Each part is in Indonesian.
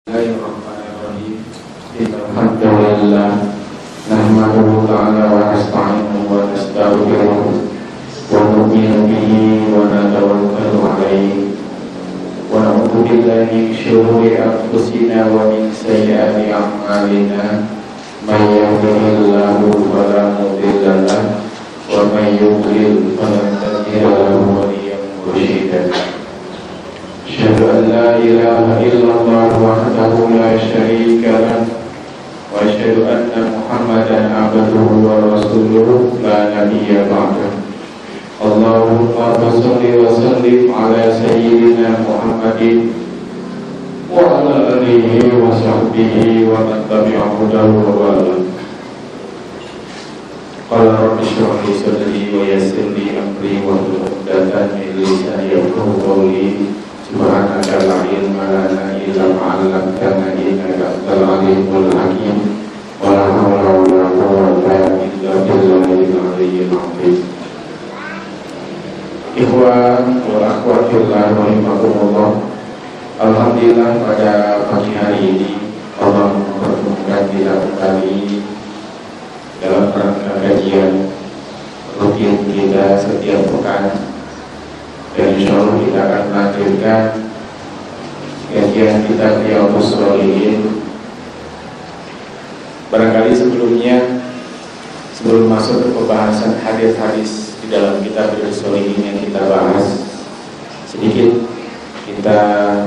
Bismillahirrahmanirrahim. Alhamdulillah nahmaduhu ta'ala wa nasta'inuhu wa nastaghfiruh wa nu'minu bihi wa natawakkalu 'alaihi wa na'udzu billahi min shururi anfusina wa min sayyiati a'malina may yahdihillahu fala mudilla lahu wa may yudlil falan tajida lahu waliyyan mursyida. Asyhadu an la ilaha illallah wahdahu la syarika lah wa asyhadu anna Muhammadan abduhu wa rasuluhu la nabiyya ba'dahu. Allahumma shalli wa sallim ala sayyidina Muhammadin wa ala alihi wa sahbihi wa man tabi'ahu wa wala. Qala rabbi shrah li sadri wa yassir li amri wa hlul 'uqdatam min lisani yafqahu qawli. Subhanaka la ilma lana illa ma 'allamtana innaka antal alimul hakim. Wa la hawla wa la quwwata illa billahil aliyyil azim. Ikhwan wal akhwat fillah rahimakumullah. Alhamdulillah pada pagi hari ini Allah mempertemukan kita kembali dalam rangka kajian rutin kita setiap pekan. Dan insyaallah kita akan melanjutkan kajian kitab Riyadhus Shalihin. Barangkali sebelum masuk ke pembahasan hadis-hadis di dalam kitab Riyadhus Shalihin yang kita bahas, sedikit kita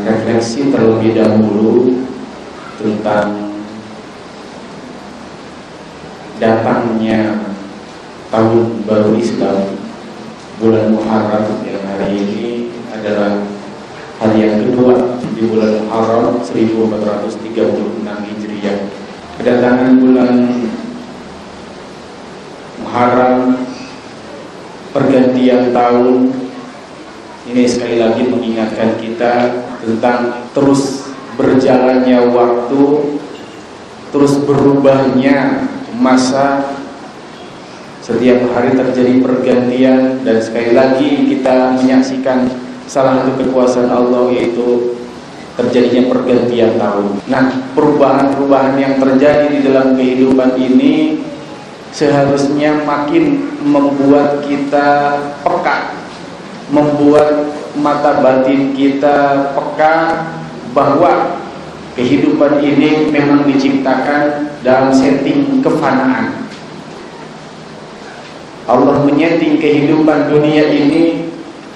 refleksi terlebih dahulu tentang datangnya tahun baru Islam, bulan Muharram, yang hari ini adalah hari yang kedua di bulan Muharram 1436 Hijriah. Kedatangan bulan Muharram, pergantian tahun, ini sekali lagi mengingatkan kita tentang terus berjalannya waktu, terus berubahnya masa. Setiap hari terjadi pergantian, dan sekali lagi kita menyaksikan salah satu kekuasaan Allah, yaitu terjadinya pergantian tahun. Nah, perubahan-perubahan yang terjadi di dalam kehidupan ini seharusnya makin membuat kita peka, membuat mata batin kita peka bahwa kehidupan ini memang diciptakan dalam setting kefanaan. Allah menyeting kehidupan dunia ini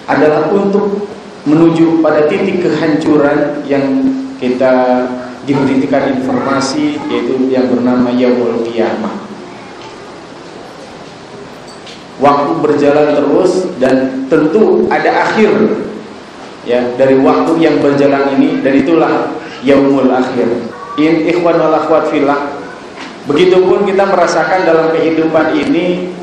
adalah untuk menuju pada titik kehancuran yang kita diberikan informasi, yaitu yang bernama Yaumul Qiyamah. Waktu berjalan terus dan tentu ada akhir ya dari waktu yang berjalan ini, dan itulah Yaumul Akhir. Ikhwan wal akhwat fillah, begitupun kita merasakan dalam kehidupan ini,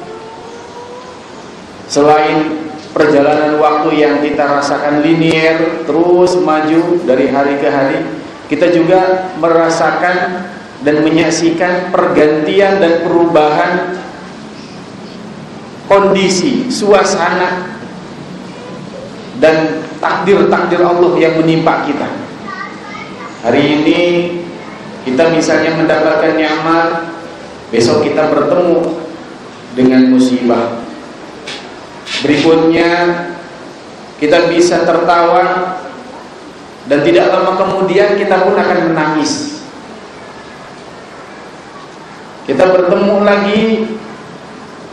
selain perjalanan waktu yang kita rasakan linear terus maju dari hari ke hari, kita juga merasakan dan menyaksikan pergantian dan perubahan kondisi, suasana, dan takdir-takdir Allah yang menimpa kita. Hari ini kita misalnya mendapatkan nikmat, besok kita bertemu dengan musibah. Berikutnya kita bisa tertawa, dan tidak lama kemudian kita pun akan menangis. Kita bertemu lagi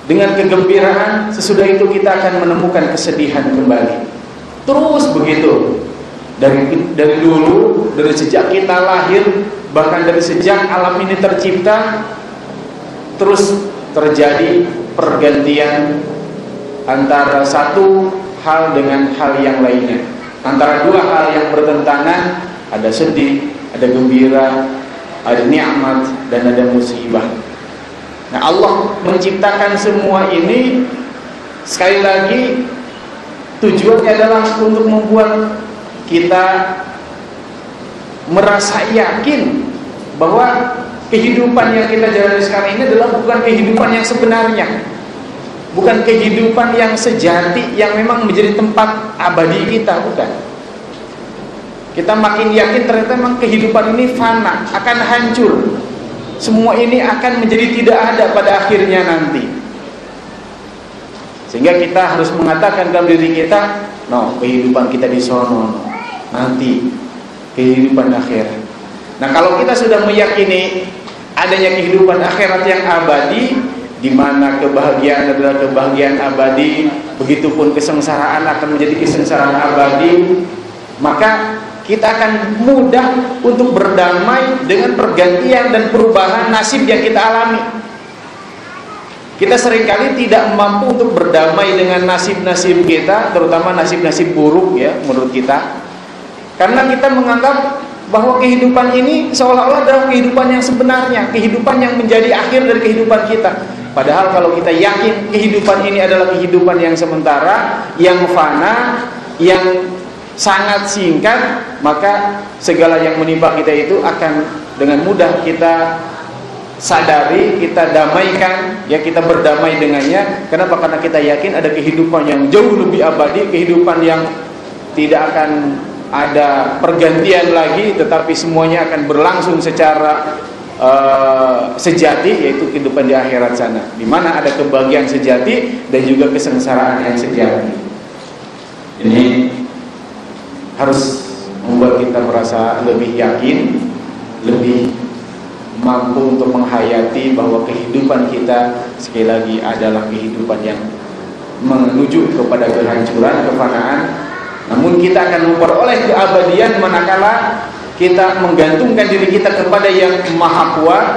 dengan kegembiraan, sesudah itu kita akan menemukan kesedihan kembali. Terus begitu dari dulu, dari sejak kita lahir, bahkan dari sejak alam ini tercipta, terus terjadi pergantian antara satu hal dengan hal yang lainnya, antara dua hal yang bertentangan. Ada sedih, ada gembira, ada nikmat, dan ada musibah. Nah, Allah menciptakan semua ini sekali lagi tujuannya adalah untuk membuat kita merasa yakin bahwa kehidupan yang kita jalani sekarang ini adalah bukan kehidupan yang sebenarnya, bukan kehidupan yang sejati yang memang menjadi tempat abadi kita, bukan. kita makin yakin ternyata memang kehidupan ini fana, akan hancur. Semua ini akan menjadi tidak ada pada akhirnya nanti. Sehingga kita harus mengatakan dalam diri kita, no, kehidupan kita di sono, nanti kehidupan akhirat. Nah, kalau kita sudah meyakini adanya kehidupan akhirat yang abadi, di mana kebahagiaan adalah kebahagiaan abadi, begitupun kesengsaraan akan menjadi kesengsaraan abadi, maka kita akan mudah untuk berdamai dengan pergantian dan perubahan nasib yang kita alami. Kita seringkali tidak mampu untuk berdamai dengan nasib-nasib kita, terutama nasib-nasib buruk ya menurut kita. Karena kita menganggap bahwa kehidupan ini seolah-olah adalah kehidupan yang sebenarnya, kehidupan yang menjadi akhir dari kehidupan kita. Padahal kalau kita yakin kehidupan ini adalah kehidupan yang sementara, yang fana, yang sangat singkat, maka segala yang menimpa kita itu akan dengan mudah kita sadari, kita damaikan, ya kita berdamai dengannya. Kenapa? Karena kita yakin ada kehidupan yang jauh lebih abadi, kehidupan yang tidak akan ada pergantian lagi, tetapi semuanya akan berlangsung secara sejati, yaitu kehidupan di akhirat sana, di mana ada kebahagiaan sejati dan juga kesengsaraan yang sejati. Ini harus membuat kita merasa lebih yakin, lebih mampu untuk menghayati bahwa kehidupan kita sekali lagi adalah kehidupan yang menuju kepada kehancuran, kefanaan. Namun kita akan memperoleh keabadian manakala kita menggantungkan diri kita kepada yang maha kuat,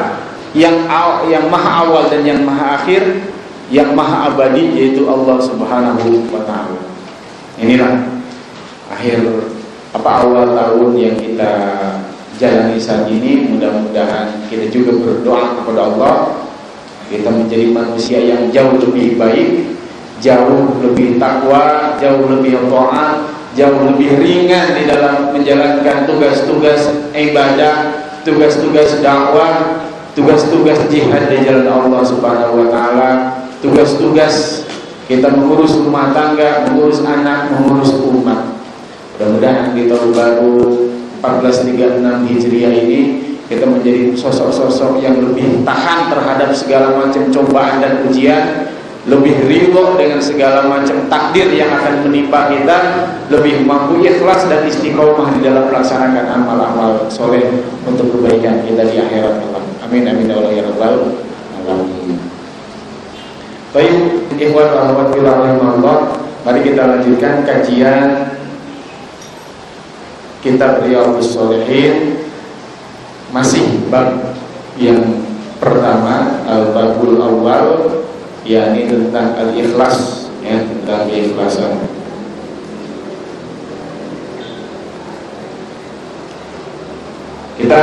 yang maha awal dan yang maha akhir, yang maha abadi, yaitu Allah Subhanahu wa ta'ala. Inilah akhir awal tahun yang kita jalani saat ini. Mudah-mudahan kita juga berdoa kepada Allah, kita menjadi manusia yang jauh lebih baik, jauh lebih takwa, jauh lebih taat, jauh lebih ringan di dalam menjalankan tugas-tugas ibadah, tugas-tugas dakwah, tugas-tugas jihad di jalan Allah Subhanahu wa ta'ala, tugas-tugas kita mengurus rumah tangga, mengurus anak, mengurus umat. Mudah-mudahan di tahun baru 1436 Hijriah ini kita menjadi sosok-sosok yang lebih tahan terhadap segala macam cobaan dan ujian, lebih ridho dengan segala macam takdir yang akan menimpa kita, lebih mampu ikhlas dan istiqomah di dalam melaksanakan amal-amal soleh untuk kebaikan kita di akhirat kelak. Amin amin ya rabbal alamin. Baik, ikhwan wa akhwat fillah rahimakumullah, mari kita lanjutkan kajian kitab Riyadhus Shalihin, masih bab yang pertama, al-babul awal, yakni tentang al-ikhlas, ya, tentang keikhlasan. Kita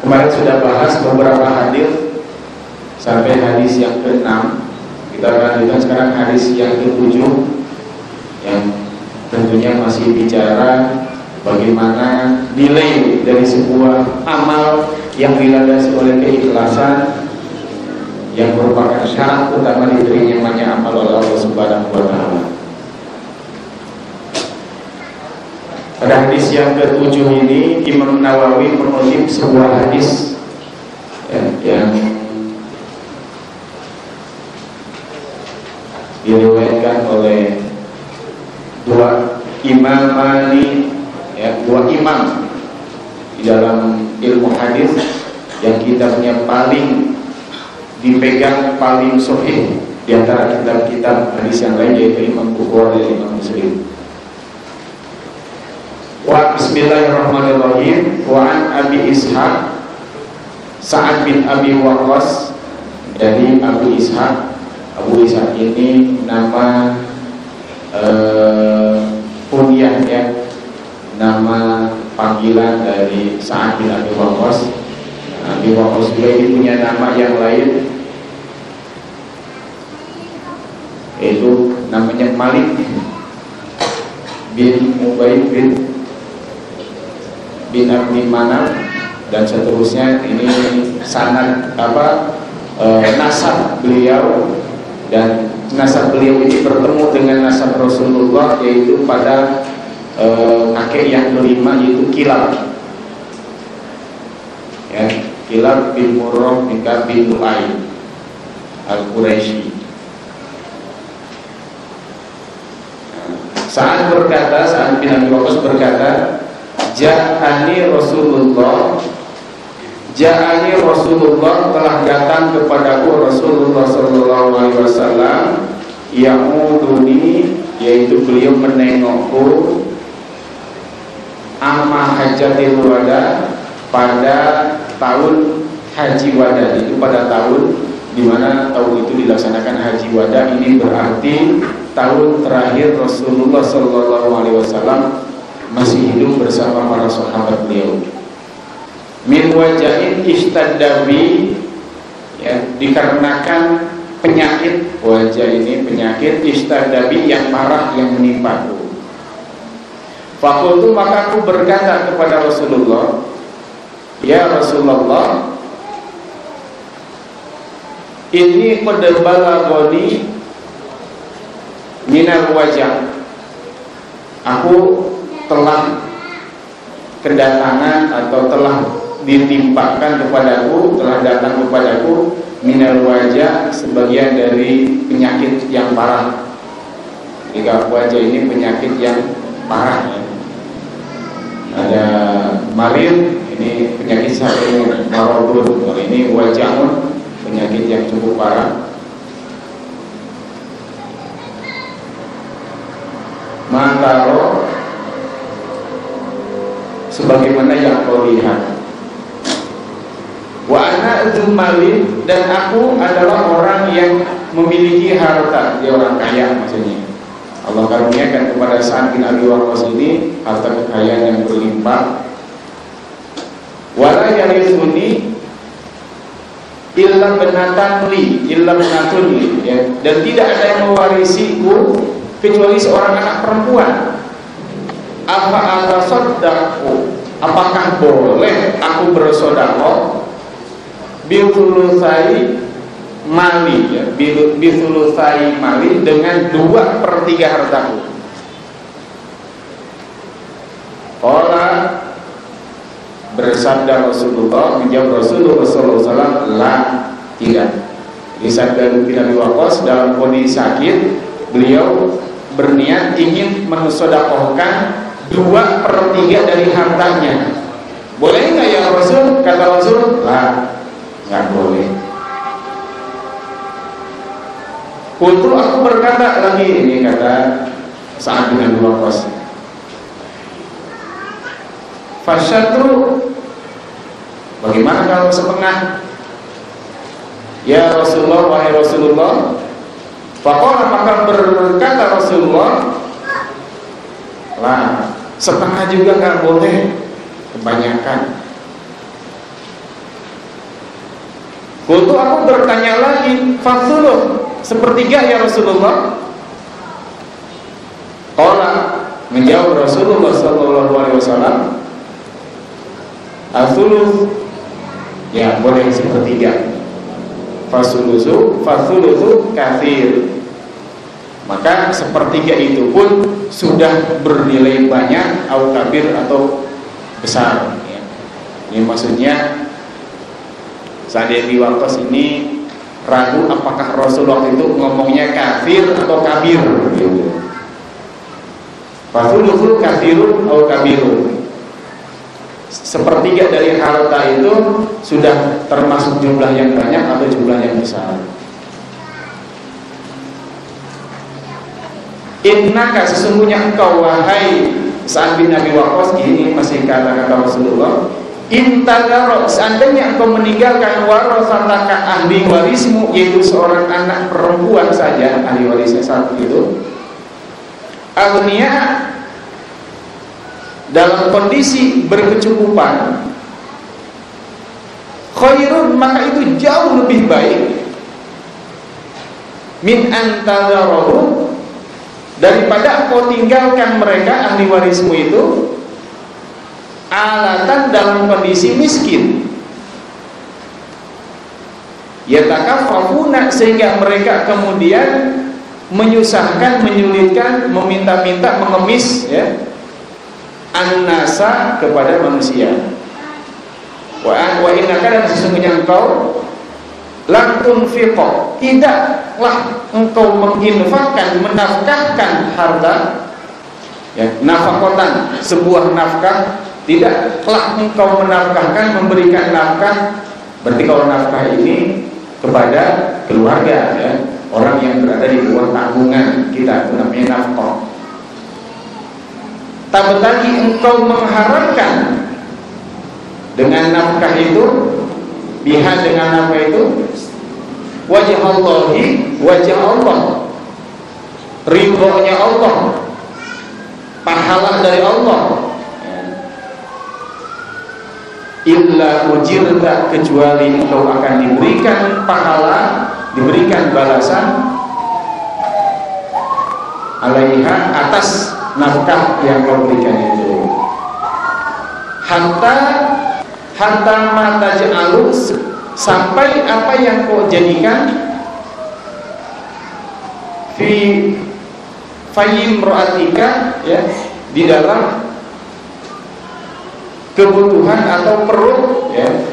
kemarin sudah bahas beberapa hadis sampai hadis yang ke-6. Kita lanjutkan sekarang hadis yang ke-7, yang tentunya masih bicara bagaimana nilai dari sebuah amal yang dilandasi oleh keikhlasan, yang merupakan syarat utama diterimanya amal oleh Allah Subhanahu wa ta'ala. Pada hadis yang ke-7 ini Imam Nawawi mengutip sebuah hadis yang diriwayatkan oleh dua imamani, dua imam di dalam ilmu hadis yang kitabnya paling dipegang, paling sahih di antara kitab-kitab hadis yang lain, yaitu Imam Bukhari dan Imam Muslim. Wa bismillahirrahmanirrahim. Wa an Abi Ishaq Sa'ad bin Abi Waqqas, dari Abu Ishaq. Abu Ishaq ini nama kunyahnya, nama panggilan dari Sa'ad bin Abi Waqqas. Abi Waqqas juga ini punya nama yang lain, yaitu namanya Malik bin Ubay bin Abdi Manaf, dan seterusnya. Ini sanad nasab beliau, dan nasab beliau ini bertemu dengan nasab Rasulullah, yaitu pada kakek yang kelima yaitu Kilab. Ya, Kilab bin Murrah bin Ka'b bin Lu'ay Al-Quraisy. Sa'ad bin Abi Waqqas berkata, Ja'ani Rasulullah telah datang kepadaku Rasulullah sallallahu alaihi wasallam, ya'uduni, yaitu beliau menengokku, amma hajatil wada, pada tahun haji wada, itu pada tahun di mana tahun itu dilaksanakan haji wada. Ini berarti tahun terakhir Rasulullah sallallahu alaihi wasallam masih hidup bersama para sahabat beliau. Min wajahin istadabi, ya, dikarenakan penyakit, wajah ini penyakit istadabi yang parah yang menimpaku. Fakultu, maka aku berkata kepada Rasulullah, ya Rasulullah, ini qad balagoni minal wajah, aku telah kedatangan atau telah ditimpakan kepadaku, telah datang kepadaku minal wajah, sebagian dari penyakit yang parah. Jika wajah ini penyakit yang parah, ya. Ada marid, ini penyakit satu, maradun, ini wajahun, penyakit yang cukup parah. Mantaro, sebagaimana yang kau lihat. Wa ana dzummalin, dan aku adalah orang yang memiliki harta, dia orang kaya maksudnya. Allah karuniakan kepada Sa'ad bin Abi Waqqas ini harta kekayaan yang berlimpah. Wala yarithuni illa binatun li, ya, dan tidak ada yang mewarisiku kecuali seorang anak perempuan. Apa atasaddaqu, apakah boleh aku bersedekah bithulutsai mali, ya, bithulutsai mali, dengan 2/3 hartaku. Qala, bersabda Rasulullah, menjawab Rasulullah sallallahu alaihi wasallam, la, tidak. Di sabda bin Abi Waqqas dalam kondisi sakit, beliau berniat ingin mensedekahkan 2/3 dari hartanya. Boleh nggak ya Rasul? Kata Rasul, lah, nggak boleh. Kultu, aku berkata lagi, ini kata Sa'ad bin Abi Waqqas, fasyatru, bagaimana kalau setengah? Ya Rasulullah, wahai Rasulullah. Faqala, maka berkata Rasulullah, lah, setengah juga nggak boleh, kebanyakan. Kultu, aku bertanya lagi, fasuluh, 1/3 ya Rasulullah. Qala, menjawab Rasulullah sallallahu alaihi wasallam, asuluh, ya boleh 1/3. Fasulusu kathir, maka 1/3 itu pun sudah bernilai banyak, au kabir, atau besar, ya. Ini maksudnya Sa'ad bin Abi Waqqas ini ragu apakah Rasulullah itu ngomongnya kafir atau kabir, gitu. Fasulusu kathirun au kabirun, 1/3 dari harta itu sudah termasuk jumlah yang banyak atau jumlah yang besar. Innaka, sesungguhnya engkau wahai Sa'ad bin Abi Waqqas, ini masih kata-kata Rasulullah, intadaro, seandainya engkau meninggalkan warasataka, ahli warismu, yaitu seorang anak perempuan saja, ahli warisnya satu itu, agniya, dalam kondisi berkecukupan, khairun, maka itu jauh lebih baik, min antadarahu, daripada kau tinggalkan mereka ahli warismu itu alatan, dalam kondisi miskin, yatakaffafuna, sehingga mereka kemudian menyusahkan, menyulitkan, meminta-minta, mengemis, ya, an-nasa kepada manusia. Wa innaka dan sesungguhnya engkau lan tunfiqa, tidaklah engkau menginfakkan, menafkahkan harta, ya, nafaqatan, sebuah nafkah, tidaklah engkau menafkahkan, memberikan nafkah. Berarti kalau nafkah ini kepada keluarga, ya, orang yang berada di luar tanggungan kita, itu namanya nafkah. Tabtagi engkau mengharapkan dengan nafkah itu, biha dengan nafkah itu, wajah Allahi, wajah Allah, ridhonya Allah, pahala dari Allah. Illa ujirta, kecuali engkau akan diberikan pahala, diberikan balasan alaiha, atas nafkah yang kau berikan itu. Hatta mata ja'alu, sampai apa yang kau jadikan fi fayim ro'atika, ya, di dalam kebutuhan atau perut, ya,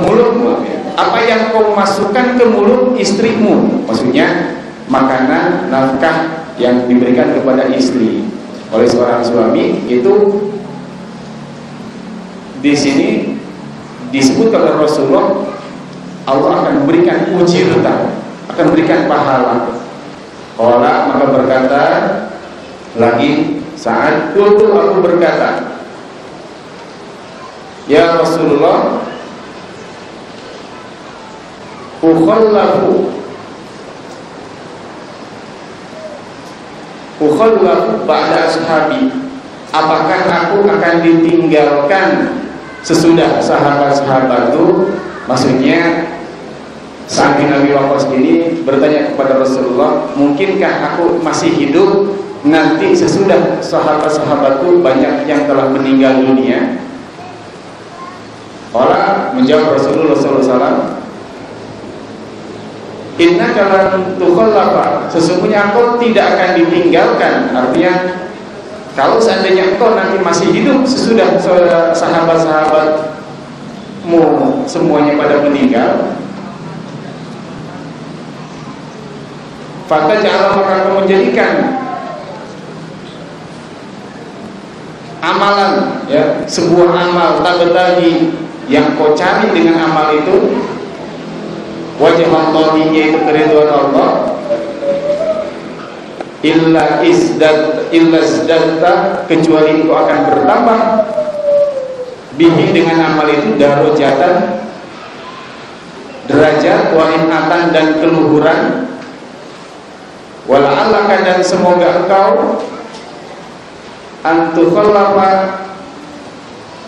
mulutmu, ya, apa yang kau masukkan ke mulut istrimu, maksudnya makanan, nafkah yang diberikan kepada istri oleh seorang suami. Itu di sini disebut oleh Rasulullah, Allah akan memberikan ujirta, akan memberikan pahala. Qala, maka berkata lagi saat qultu, aku berkata, ya Rasulullah, ukhallafu ba'da ashabi, apakah aku akan ditinggalkan sesudah sahabat-sahabatku? Maksudnya Sa'ad bin Abi Waqqas ini bertanya kepada Rasulullah, mungkinkah aku masih hidup nanti sesudah sahabat-sahabatku banyak yang telah meninggal dunia? Qala, menjawab Rasulullah SAW, innaka lan tukhallafa, sesungguhnya engkau tidak akan ditinggalkan. Artinya kalau seandainya engkau nanti masih hidup sesudah sahabat-sahabatmu semuanya pada meninggal, fataj'al, maka engkau menjadikan amalan, ya, sebuah amal, tabtagi, yang kau cari dengan amal itu, wajah Allah, yaitu keridhaan Allah, illa izdadta, kecuali engkau akan bertambah bihi, dengan amal itu, darajatan, derajat, walimatan, dan keluhuran, wala'allaka, dan semoga engkau antukhallafa,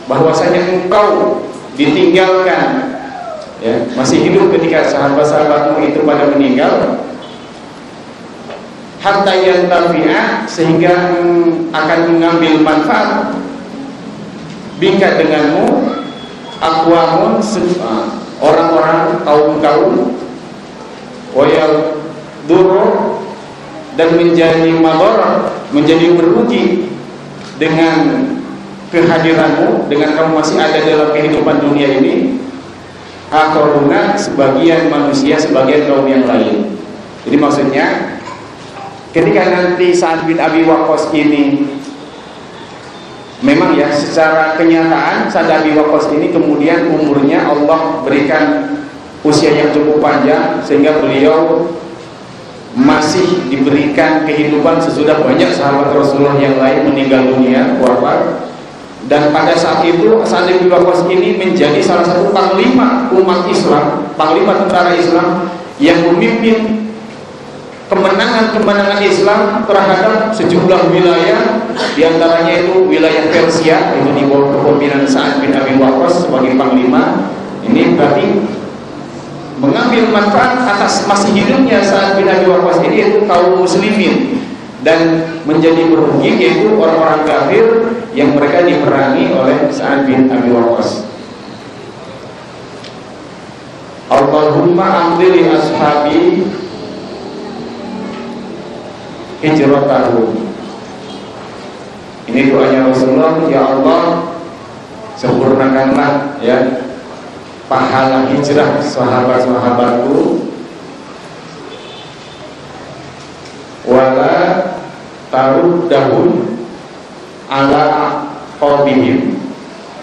bahwasanya engkau ditinggalkan, ya, masih hidup ketika sahabat-sahabatmu itu pada meninggal, hatta yantafi'a, sehingga akan mengambil manfaat, bika, denganmu, aqwamun, orang-orang, kaum-kaum, wayal duru, dan menjadi madharah, menjadi merugi dengan kehadiranmu, dengan kamu masih ada dalam kehidupan dunia ini, akharuna, sebagian manusia, sebagian kaum yang lain. Jadi maksudnya ketika nanti Sa'ad bin Abi Waqqas ini, memang ya secara kenyataan Sa'ad bin Abi Waqqas ini kemudian umurnya Allah berikan usia yang cukup panjang, sehingga beliau masih diberikan kehidupan sesudah banyak sahabat Rasulullah yang lain meninggal dunia, wafat. Dan pada saat itu Sa'ad bin Abi Waqqas ini menjadi salah satu panglima umat Islam, panglima tentara Islam yang memimpin kemenangan-kemenangan Islam terhadap sejumlah wilayah, diantaranya itu wilayah Persia, itu di bawah kepemimpinan Sa'ad bin Abi Waqqas sebagai panglima. Ini berarti mengambil manfaat atas masih hidupnya Sa'ad bin Abi Waqqas ini, yaitu kaum muslimin, dan menjadi merugi yaitu orang-orang kafir yang mereka diperangi oleh Sa'ad bin Abi Waqqas. Allahumma amdili ashabi hijratahu. Ini doanya Rasulullah, ya Allah, sempurnakanlah ya pahala hijrah sahabat-sahabatku, wala taruddahum ala qaumihim,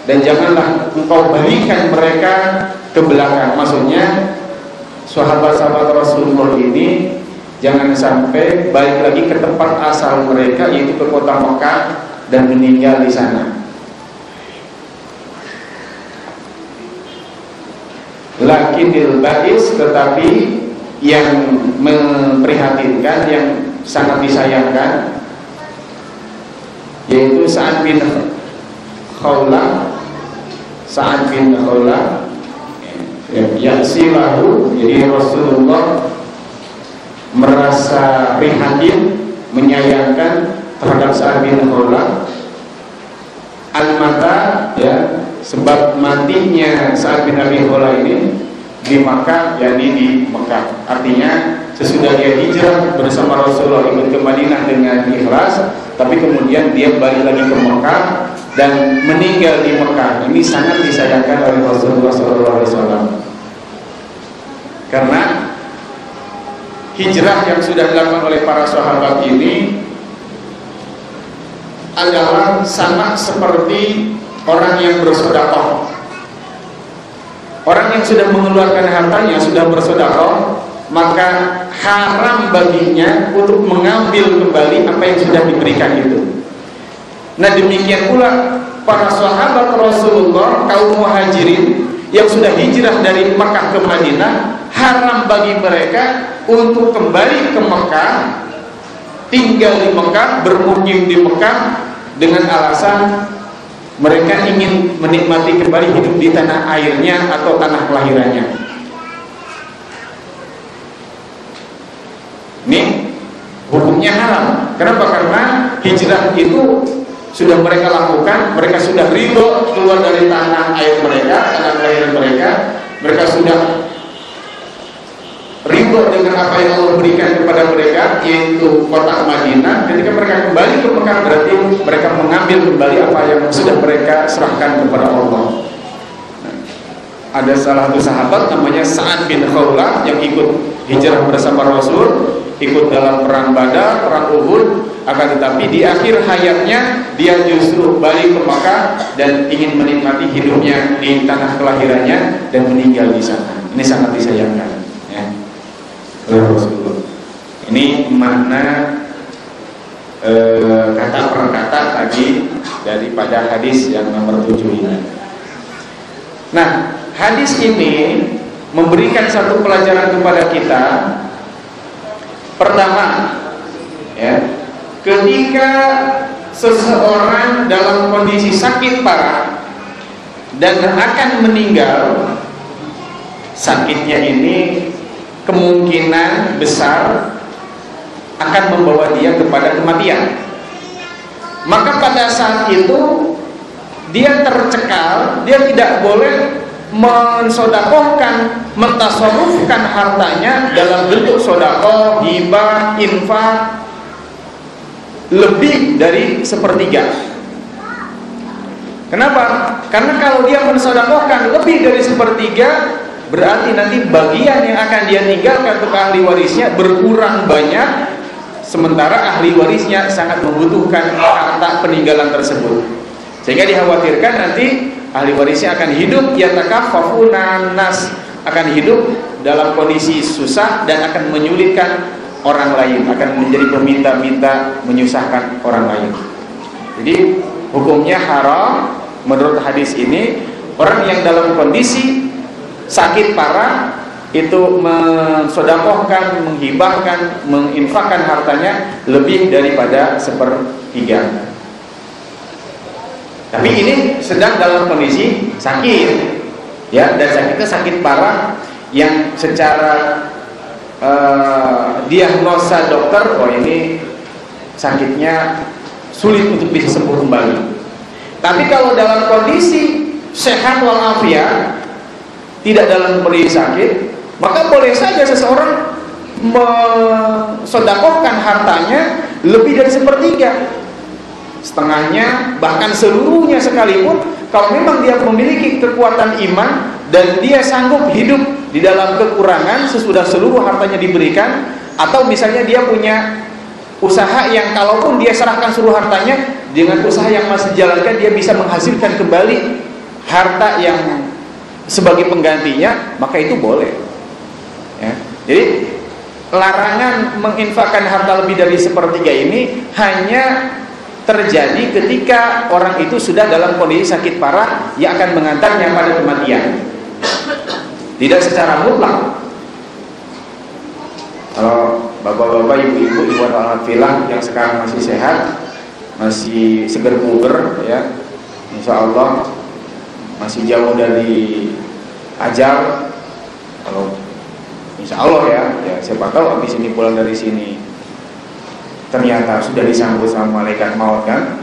dan janganlah engkau balikan mereka ke belakang. Maksudnya sahabat-sahabat Rasulullah ini jangan sampai balik lagi ke tempat asal mereka, yaitu ke kota Mekah dan meninggal di sana. Lakinil ba'is, tetapi yang memprihatinkan, yang sangat disayangkan, yaitu Sa'ad bin Khawlah. Sa'ad bin Khawlah yasilahu, jadi Rasulullah merasa prihatin, menyayangkan terhadap Sa'ad bin Khawlah al-mata, ya, sebab matinya Sa'ad bin Abi Khawlah ini di Makkah, yakni di Mekah. Artinya sesudah dia hijrah bersama Rasulullah ikut ke Madinah dengan ikhlas, tapi kemudian dia balik lagi ke Mekah dan meninggal di Mekah. Ini sangat disayangkan oleh Rasulullah SAW, karena hijrah yang sudah dilakukan oleh para sahabat ini adalah sama seperti orang yang bersedekah. Orang yang sudah mengeluarkan hartanya, sudah bersedekah, maka haram baginya untuk mengambil kembali apa yang sudah diberikan itu. Nah, demikian pula para sahabat Rasulullah, kaum muhajirin yang sudah hijrah dari Mekah ke Madinah, haram bagi mereka untuk kembali ke Mekah, tinggal di Mekah, bermukim di Mekah dengan alasan mereka ingin menikmati kembali hidup di tanah airnya atau tanah kelahirannya. Ini hukumnya haram. Kenapa? Karena hijrah itu sudah mereka lakukan, mereka sudah ridho keluar dari tanah air mereka, tanah kelahiran mereka, mereka sudah ridho dengan apa yang Allah berikan kepada mereka, yaitu kota Madinah. Ketika mereka kembali ke Mekah, berarti mereka mengambil kembali apa yang sudah mereka serahkan kepada Allah. Ada salah satu sahabat namanya Sa'ad bin Khawlah yang ikut hijrah bersama Rasul, ikut dalam perang Badar, perang Uhud. Akan tetapi di akhir hayatnya dia justru balik ke Mekah dan ingin menikmati hidupnya di tanah kelahirannya dan meninggal di sana. Ini sangat disayangkan, ya, oleh Rasulullah. Ini makna kata per kata tadi daripada hadis yang nomor 7 ini. Nah, hadis ini memberikan satu pelajaran kepada kita. Pertama, ya, ketika seseorang dalam kondisi sakit parah dan akan meninggal, sakitnya ini kemungkinan besar akan membawa dia kepada kematian. Maka pada saat itu dia tercekal, dia tidak boleh mensodakohkan, mentasarufkan hartanya dalam bentuk sodakoh, hibah, infak lebih dari sepertiga. Kenapa? Karena kalau dia mensodakohkan lebih dari sepertiga, berarti nanti bagian yang akan dia tinggalkan untuk ahli warisnya berkurang banyak, sementara ahli warisnya sangat membutuhkan harta peninggalan tersebut. Sehingga dikhawatirkan nanti ahli warisnya akan hidup yatakaffafuna nas, akan hidup dalam kondisi susah dan akan menyulitkan orang lain, akan menjadi peminta-minta, menyusahkan orang lain. Jadi hukumnya haram menurut hadis ini. Orang yang dalam kondisi sakit parah itu mensodakohkan, menghibahkan, menginfakkan hartanya lebih daripada sepertiga. Tapi ini sedang dalam kondisi sakit, ya, dan sakitnya sakit parah yang secara diagnosa dokter, oh ini sakitnya sulit untuk bisa sembuh kembali. Tapi kalau dalam kondisi sehat walafiat, tidak dalam kondisi sakit, maka boleh saja seseorang mensodakohkan hartanya lebih dari sepertiga. setengahnya, bahkan seluruhnya sekalipun, kalau memang dia memiliki kekuatan iman dan dia sanggup hidup di dalam kekurangan sesudah seluruh hartanya diberikan, atau misalnya dia punya usaha yang kalaupun dia serahkan seluruh hartanya, dengan usaha yang masih dijalankan dia bisa menghasilkan kembali harta yang sebagai penggantinya, maka itu boleh. Ya. Jadi larangan menginfakkan harta lebih dari sepertiga ini hanya terjadi ketika orang itu sudah dalam kondisi sakit parah yang akan mengantarnya pada kematian. Tidak secara mutlak. Kalau bapak-bapak, ibu-ibu, ibu alhamdulillah yang sekarang masih sehat, masih seger buger, ya, insya Allah masih jauh dari ajal. Kalau insya Allah ya siapa tahu habis ini pulang dari sini ternyata sudah disambut sama malaikat maut kan.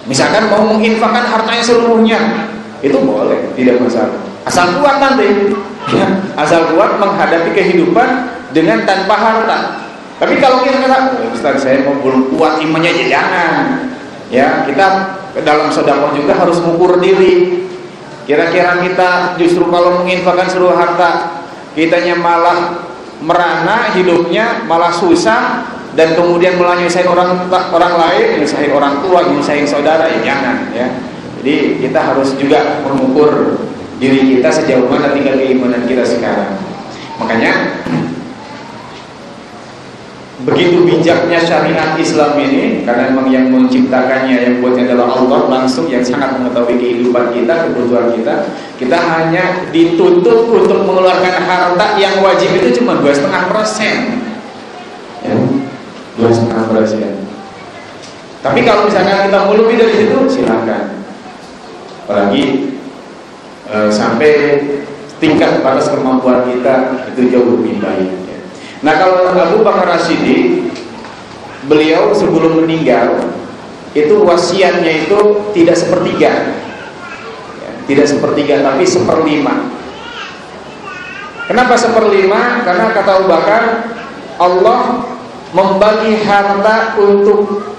Misalkan mau menginfakkan hartanya seluruhnya, itu boleh, tidak masalah. Asal kuat nanti, ya, asal kuat menghadapi kehidupan dengan tanpa harta. Tapi kalau kita kata, Ustaz saya mau belum kuat imannya, ya jangan. Ya, kita dalam sedekah juga harus mengukur diri. Kira-kira kita justru kalau menginfakkan seluruh harta, kitanya malah merana hidupnya, malah susah, dan kemudian menyusahin orang lain, menyusahin orang tua, menyusahin saudara, ya jangan. Ya. Jadi kita harus juga mengukur diri kita sejauh mana tinggal keimanan kita sekarang. Makanya begitu bijaknya syariat Islam ini, karena memang yang menciptakannya, yang buatnya adalah Allah langsung, yang sangat mengetahui kehidupan kita, kebutuhan kita. Kita hanya dituntut untuk mengeluarkan harta yang wajib itu cuma 2,5%. Ya, 2,5%. Tapi kalau misalkan kita mau lebih dari situ, silakan. Apalagi sampai tingkat batas kemampuan kita itu jauh lebih baik. Nah, kalau Abu Bakar As-Siddiq, beliau sebelum meninggal itu wasiatnya itu tidak sepertiga, ya, tidak sepertiga tapi 1/5. Kenapa 1/5? Karena kata Abu Bakar, Allah membagi harta untuk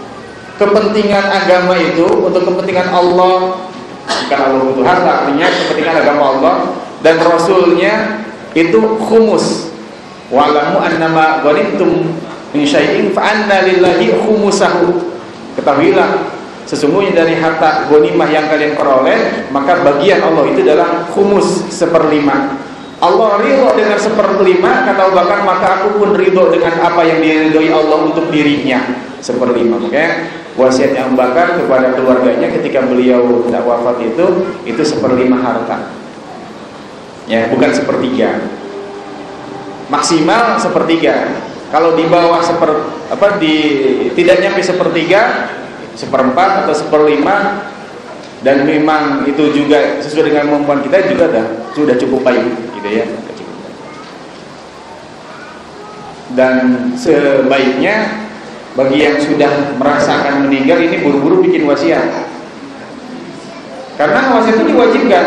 kepentingan agama itu, untuk kepentingan Allah. Bukan Allah butuh harta, artinya kepentingan agama Allah dan Rasulnya itu khumus. Wa'lamu annama ghanimtum min syai'in fa anna lillahi khumusahu. Ketahuilah sesungguhnya dari harta ghanimah yang kalian peroleh, maka bagian Allah itu adalah khumus 1/5. Allah ridho dengan 1/5, kata Abu Bakar, maka aku pun ridho dengan apa yang diridhoi Allah untuk dirinya, 1/5. Makanya wasiatnya Abu Bakar kepada keluarganya ketika beliau tidak wafat itu 1/5 harta. Ya, bukan 1/3. Maksimal 1/3. Kalau di bawah tidak nyampe 1/3, 1/4 atau 1/5, dan memang itu juga sesuai dengan kemampuan kita, juga sudah cukup baik, gitu ya. Dan sebaiknya bagi yang sudah merasakan meninggal ini buru-buru bikin wasiat, karena wasiat itu diwajibkan.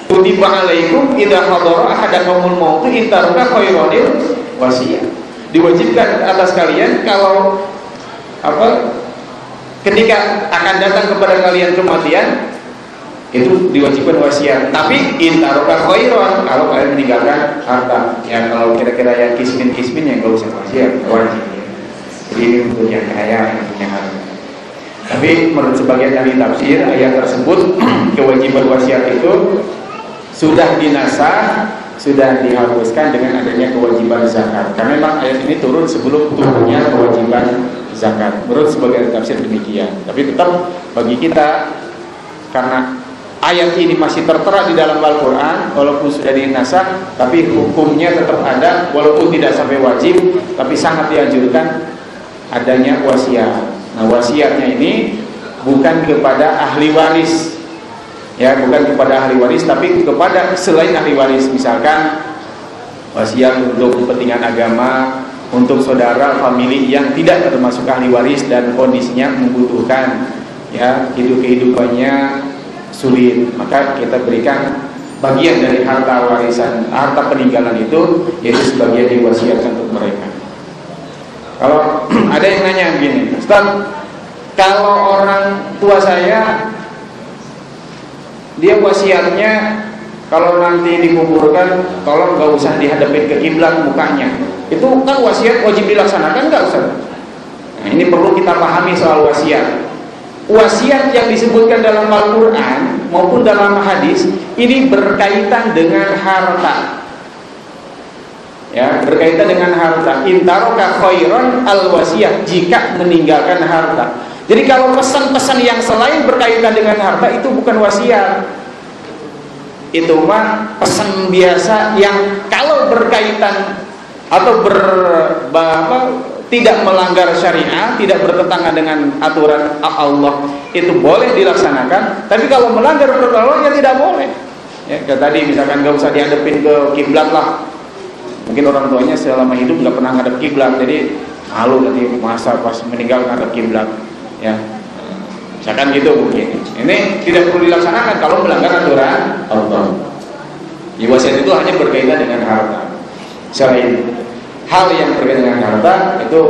Kutiba alaikum idza hadara ahadakumul maut in taraka khairanil wasiyah. Diwajibkan atas kalian kalau ketika akan datang kepada kalian kematian, itu diwajibkan wasiat. Tapi in taraka khairan, kalau kalian meninggalkan harta. Ya kalau kira-kira yang kismin yang enggak usah wasiat, wajib. Jadi ini untuk yang kaya, yang punya harta. Tapi menurut sebagian ahli tafsir, ayat tersebut kewajiban wasiat itu sudah dinasah, sudah dihapuskan dengan adanya kewajiban zakat. Karena memang ayat ini turun sebelum turunnya kewajiban zakat. Menurut sebagian ahli tafsir demikian. Tapi tetap bagi kita, karena ayat ini masih tertera di dalam Al-Quran, walaupun sudah dinasah, tapi hukumnya tetap ada, walaupun tidak sampai wajib, tapi sangat dianjurkan adanya wasiat. Nah, wasiatnya ini bukan kepada ahli waris, ya, bukan kepada ahli waris, tapi kepada selain ahli waris. Misalkan wasiat untuk kepentingan agama, untuk saudara, famili yang tidak termasuk ahli waris dan kondisinya membutuhkan, ya, kehidupannya sulit, maka kita berikan bagian dari harta warisan, harta peninggalan itu, yaitu sebagian diwasiatkan untuk mereka. Kalau ada yang nanya begini, Ustaz, kalau orang tua saya dia wasiatnya kalau nanti dikuburkan tolong gak usah dihadapin ke kiblat mukanya. Itu kan wasiat wajib dilaksanakan gak usah? Nah, ini perlu kita pahami soal wasiat. Wasiat yang disebutkan dalam Al-Quran maupun dalam hadis ini berkaitan dengan harta. Ya, berkaitan dengan harta. Intaroka khairan al-wasiyah, jika meninggalkan harta. Jadi kalau pesan-pesan yang selain berkaitan dengan harta itu bukan wasiat. Itu mah pesan biasa yang kalau berkaitan atau tidak melanggar syariat, tidak bertentangan dengan aturan Allah, itu boleh dilaksanakan. Tapi kalau melanggar peraturan Allah ya tidak boleh. Ya, kayak tadi misalkan gak usah dihadapin ke kiblat lah. Mungkin orang tuanya selama hidup nggak pernah ngadep kiblat, jadi malu nanti masa pas meninggal ngadep kiblat. Ya, misalkan gitu mungkin. Ini tidak perlu dilaksanakan kalau melanggar aturan Allah. Ya, wasiat itu hanya berkaitan dengan harta. Selain hal yang berkaitan dengan harta itu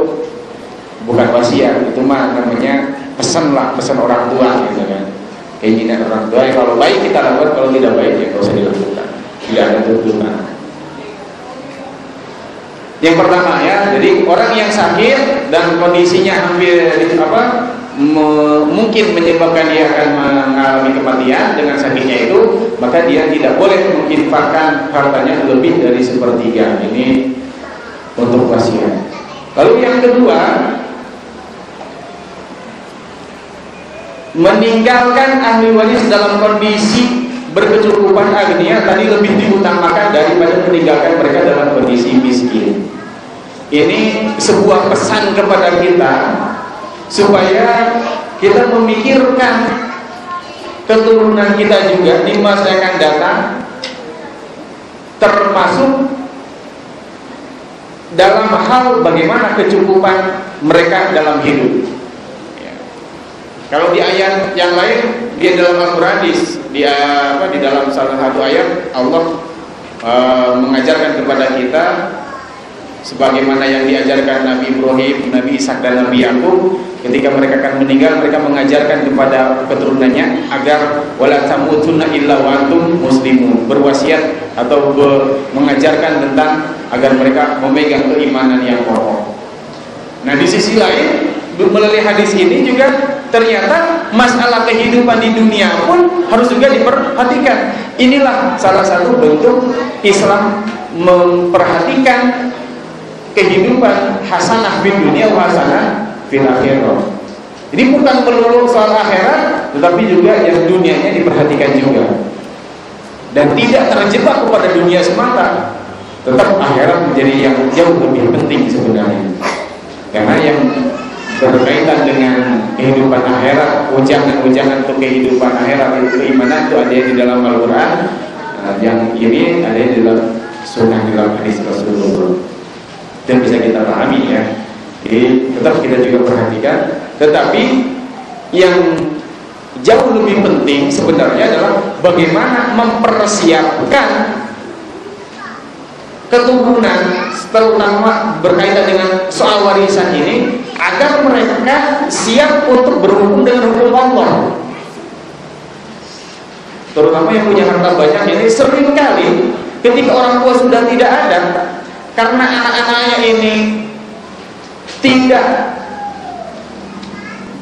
bukan wasiat, itu mah namanya pesan lah, pesan orang tua gitu kan. Keinginan orang tua ya, kalau baik kita lakukan, kalau tidak baik ya nggak usah dilakukan. Tidak ada tuntutan. Yang pertama ya, jadi orang yang sakit dan kondisinya hampir mungkin menyebabkan dia akan mengalami kematian dengan sakitnya itu, maka dia tidak boleh menginfakkan hartanya lebih dari 1/3. Ini untuk wasiat. Lalu yang kedua, meninggalkan ahli waris dalam kondisi berkecukupan agnia tadi lebih diutamakan daripada meninggalkan mereka dalam kondisi miskin. Ini sebuah pesan kepada kita supaya kita memikirkan keturunan kita juga di masa yang akan datang, termasuk dalam hal bagaimana kecukupan mereka dalam hidup. Ya. Kalau di ayat yang lain, di dalam Al-Quran di dalam salah satu ayat Allah mengajarkan kepada kita sebagaimana yang diajarkan Nabi Ibrahim, Nabi Ishak dan Nabi Yakub ketika mereka akan meninggal, mereka mengajarkan kepada keturunannya agar wala tamutunna illa wa antum muslimun, berwasiat atau mengajarkan tentang agar mereka memegang keimanan yang kokoh. Nah, di sisi lain melalui hadis ini juga ternyata masalah kehidupan di dunia pun harus juga diperhatikan. Inilah salah satu bentuk Islam memperhatikan kehidupan hasanah di dunia wa hasanah fil akhirah. Jadi bukan melulu soal akhirat, tetapi juga yang dunianya diperhatikan juga. Dan tidak terjebak kepada dunia semata. Tetap akhirat menjadi yang jauh lebih penting sebenarnya. Karena yang berkaitan dengan kehidupan akhirat, ujangan-ujangan untuk kehidupan akhirat itu keimanan itu ada di dalam Al-Quran, yang ini ada di dalam sunnah, di dalam hadis Rasulullah. Dan bisa kita pahami ya. Jadi tetap kita juga perhatikan. Tetapi yang jauh lebih penting sebenarnya adalah bagaimana mempersiapkan keturunan, terutama berkaitan dengan soal warisan ini, agar mereka siap untuk berhukum dengan hukum Allah. Terutama yang punya harta banyak ini seringkali ketika orang tua sudah tidak ada, karena anak-anaknya ini tidak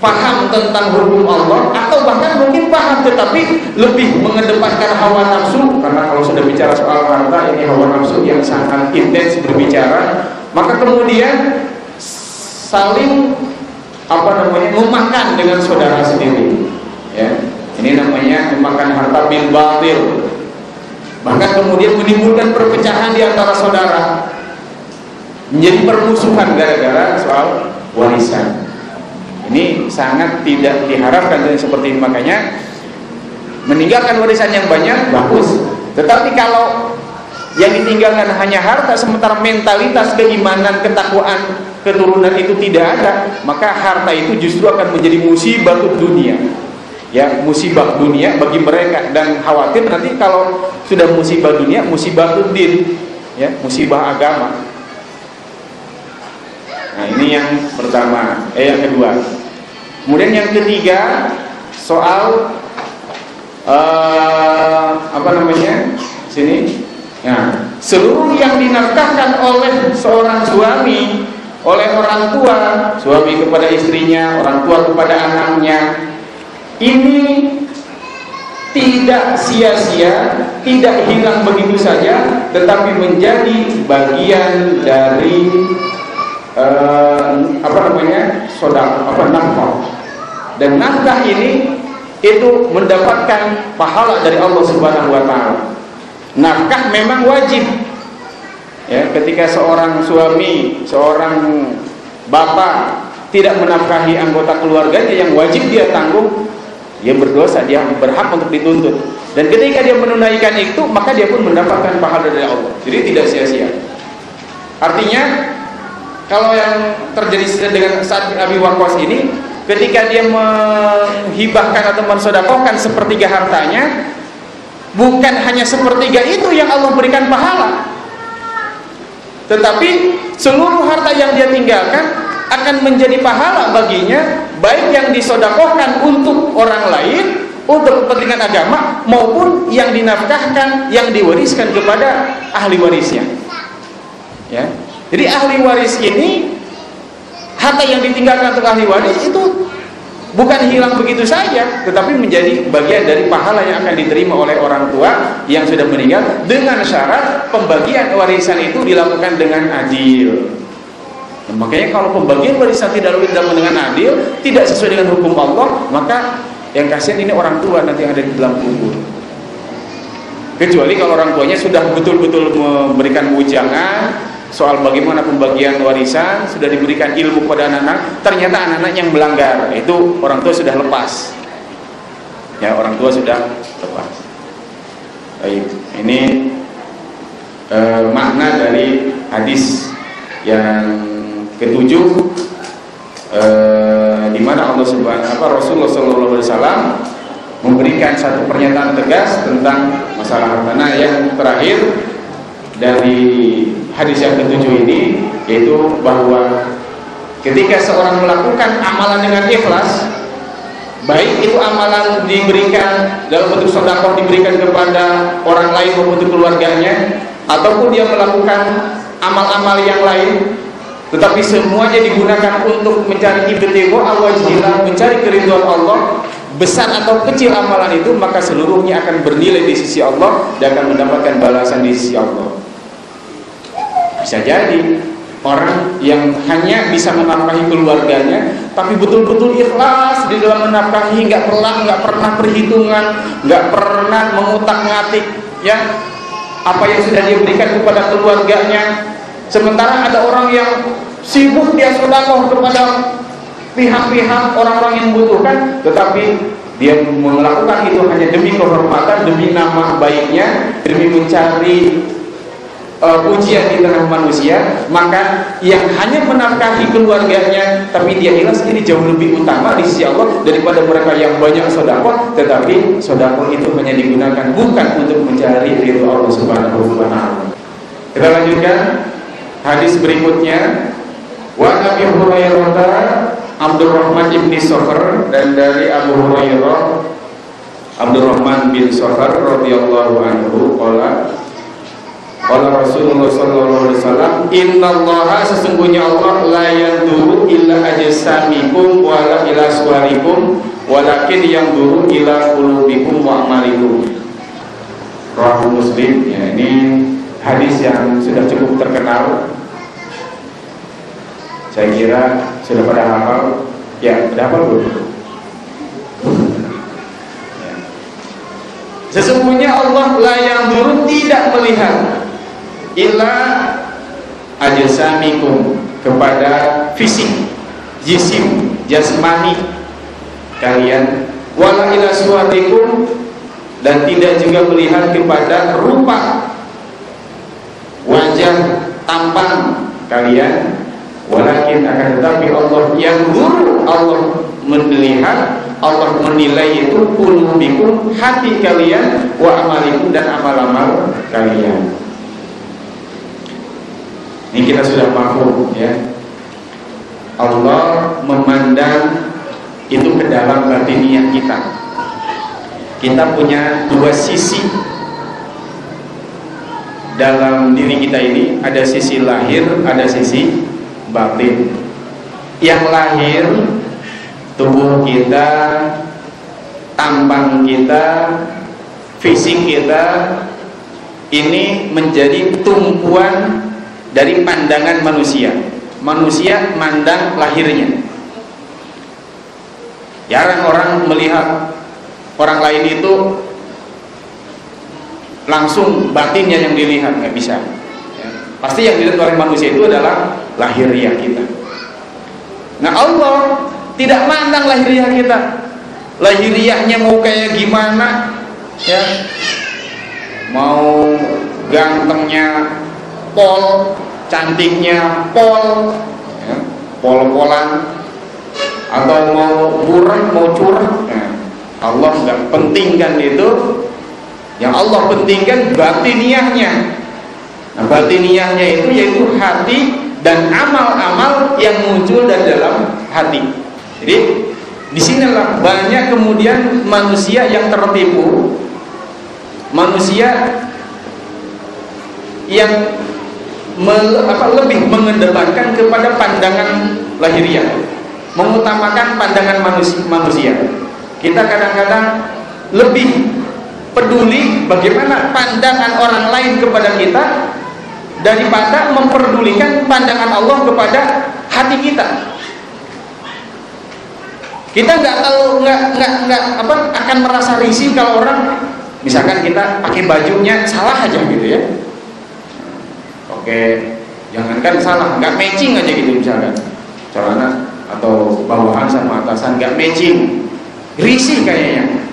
paham tentang hukum Allah, atau bahkan mungkin paham tetapi lebih mengedepankan hawa nafsu, karena kalau sudah bicara soal harta ini hawa nafsu yang sangat intens berbicara, maka kemudian saling memakan dengan saudara sendiri ya. Ini namanya memakan harta bil batil, bahkan kemudian menimbulkan perpecahan di antara saudara, menjadi permusuhan gara-gara soal warisan. Ini sangat tidak diharapkan dan seperti ini. Makanya meninggalkan warisan yang banyak bagus, tetapi kalau yang ditinggalkan hanya harta sementara mentalitas, keimanan, ketakwaan keturunan itu tidak ada, maka harta itu justru akan menjadi musibah dunia. Ya, musibah dunia bagi mereka, dan khawatir nanti kalau sudah musibah dunia, musibah din, ya, musibah agama. Nah, ini yang pertama. Yang kedua, Kemudian yang ketiga soal sini. Nah, seluruh yang dinafkahkan oleh seorang suami, oleh orang tua, suami kepada istrinya, orang tua kepada anaknya, ini tidak sia-sia, tidak hilang begitu saja, tetapi menjadi bagian dari nafkah. Dan nafkah ini itu mendapatkan pahala dari Allah Subhanahu wa taala. Nafkah memang wajib. Ya, ketika seorang suami, seorang bapak tidak menafkahi anggota keluarganya yang wajib dia tanggung, dia berdosa, dia berhak untuk dituntut. Dan ketika dia menunaikan itu, maka dia pun mendapatkan pahala dari Allah. Jadi tidak sia-sia. Artinya, kalau yang terjadi dengan saat Abi Waqqas ini, ketika dia menghibahkan atau mensedekahkan sepertiga hartanya, bukan hanya sepertiga itu yang Allah berikan pahala, tetapi seluruh harta yang dia tinggalkan akan menjadi pahala baginya, baik yang disedekahkan untuk orang lain, untuk kepentingan agama, maupun yang dinafkahkan, yang diwariskan kepada ahli warisnya. Ya. Jadi ahli waris ini, harta yang ditinggalkan untuk ahli waris itu bukan hilang begitu saja, tetapi menjadi bagian dari pahala yang akan diterima oleh orang tua yang sudah meninggal, dengan syarat pembagian warisan itu dilakukan dengan adil. Nah, makanya kalau pembagian warisan tidak dilakukan dengan adil, tidak sesuai dengan hukum Allah, maka yang kasihan ini orang tua nanti yang ada di dalam kubur. Kecuali kalau orang tuanya sudah betul-betul memberikan wejangan soal bagaimana pembagian warisan, sudah diberikan ilmu kepada anak-anak, ternyata anak-anak yang melanggar, itu orang tua sudah lepas. Ya, orang tua sudah lepas. Baik, ini makna dari hadis yang ketujuh, di mana Rasulullah SAW memberikan satu pernyataan tegas tentang masalah harta. Nah, yang terakhir dari hadis yang ketujuh ini, yaitu bahwa ketika seorang melakukan amalan dengan ikhlas, baik itu amalan diberikan dalam bentuk sedekah, diberikan kepada orang lain maupun keluarganya, ataupun dia melakukan amal-amal yang lain, tetapi semuanya digunakan untuk mencari ibtigha wajhillah, mencari keridhaan Allah, besar atau kecil amalan itu, maka seluruhnya akan bernilai di sisi Allah dan akan mendapatkan balasan di sisi Allah. Bisa jadi orang yang hanya bisa menafkahi keluarganya, tapi betul-betul ikhlas di dalam menafkahi, nggak pernah perhitungan, nggak pernah mengutak-ngatik, ya, apa yang sudah dia berikan kepada keluarganya. Sementara ada orang yang sibuk dia sedekah kepada pihak-pihak orang-orang yang membutuhkan, tetapi dia melakukan itu hanya demi kehormatan, demi nama baiknya, demi mencari ujian di tengah manusia. Maka yang hanya menafkahi keluarganya tapi dia ikhlas, ini jauh lebih utama di sisi Allah daripada mereka yang banyak sedekah, tetapi sedekah itu hanya digunakan bukan untuk mencari ridho Allah Subhanahu wa taala. Kita lanjutkan hadis berikutnya. Wa Abi Hurairah Abdurrahman bin Sakhar, dan dari Abu Hurairah Abdurrahman bin Sakhar radhiyallahu anhu qala qala Rasulullah sallallahu alaihi wasallam, innallaha, sesungguhnya Allah, la yanzuru illa ajsamikum wa la ila suwarikum walakin yanzuru ila qulubikum wa amalikum. Rawahu Muslim. Ya, ini hadis yang sudah cukup terkenal. Saya kira sudah pada hafal. Ya, sudah hafal belum? Ya. Sesungguhnya Allah la yanzuru, tidak melihat, illa ajsamikum, kepada fisik, jisim, jasmani kalian, wala ila suwarikum, dan tidak juga melihat kepada rupa wajah tampang kalian, walakin, akan tetapi Allah yang guru, Allah melihat, Allah menilai itu qulubikum, hati kalian, wa amalikum, dan amal-amal kalian. Ini kita sudah paham, ya. Allah memandang itu ke dalam batiniah kita. Kita punya dua sisi dalam diri kita ini, ada sisi lahir, ada sisi batin. Yang lahir, tubuh kita, tampang kita, fisik kita, ini menjadi tumpuan dari pandangan manusia. Manusia mandang lahirnya. Jarang orang melihat orang lain itu langsung batinnya yang dilihat, nggak bisa ya. Pasti yang dilihat oleh manusia itu adalah lahiriah kita. Nah, Allah tidak mandang lahiriah kita. Lahiriahnya mau kayak gimana ya, mau gantengnya pol, cantiknya pol ya, pol-polan, atau mau buram, mau curang ya. Allah nggak pentingkan itu. Yang Allah pentingkan batiniahnya. Nah, batiniahnya itu yaitu hati dan amal-amal yang muncul dari dalam hati. Jadi disinilah banyak kemudian manusia yang tertipu, manusia yang lebih mengedepankan kepada pandangan lahiriah, mengutamakan pandangan manusia. Kita kadang-kadang lebih peduli bagaimana pandangan orang lain kepada kita daripada memperdulikan pandangan Allah kepada hati kita. Kita akan merasa risih kalau orang, misalkan kita pakai bajunya salah aja gitu ya. Oke, jangankan salah, nggak matching aja gitu misalkan, celana atau bawahan sama atasan nggak matching, risih kayaknya.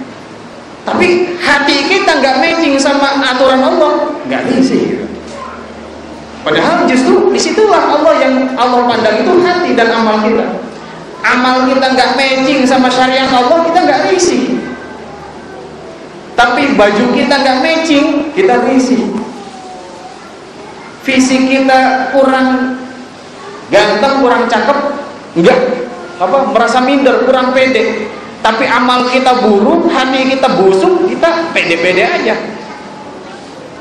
Tapi hati kita nggak matching sama aturan Allah, nggak risih gitu. Padahal justru disitulah yang Allah pandang itu hati dan amal kita. Amal kita nggak matching sama syariat Allah, kita nggak risih. Tapi baju kita nggak matching, kita risih. Fisik kita kurang ganteng, kurang cakep, merasa minder, kurang pede. Tapi amal kita buruk, hati kita busuk, kita pede-pede aja.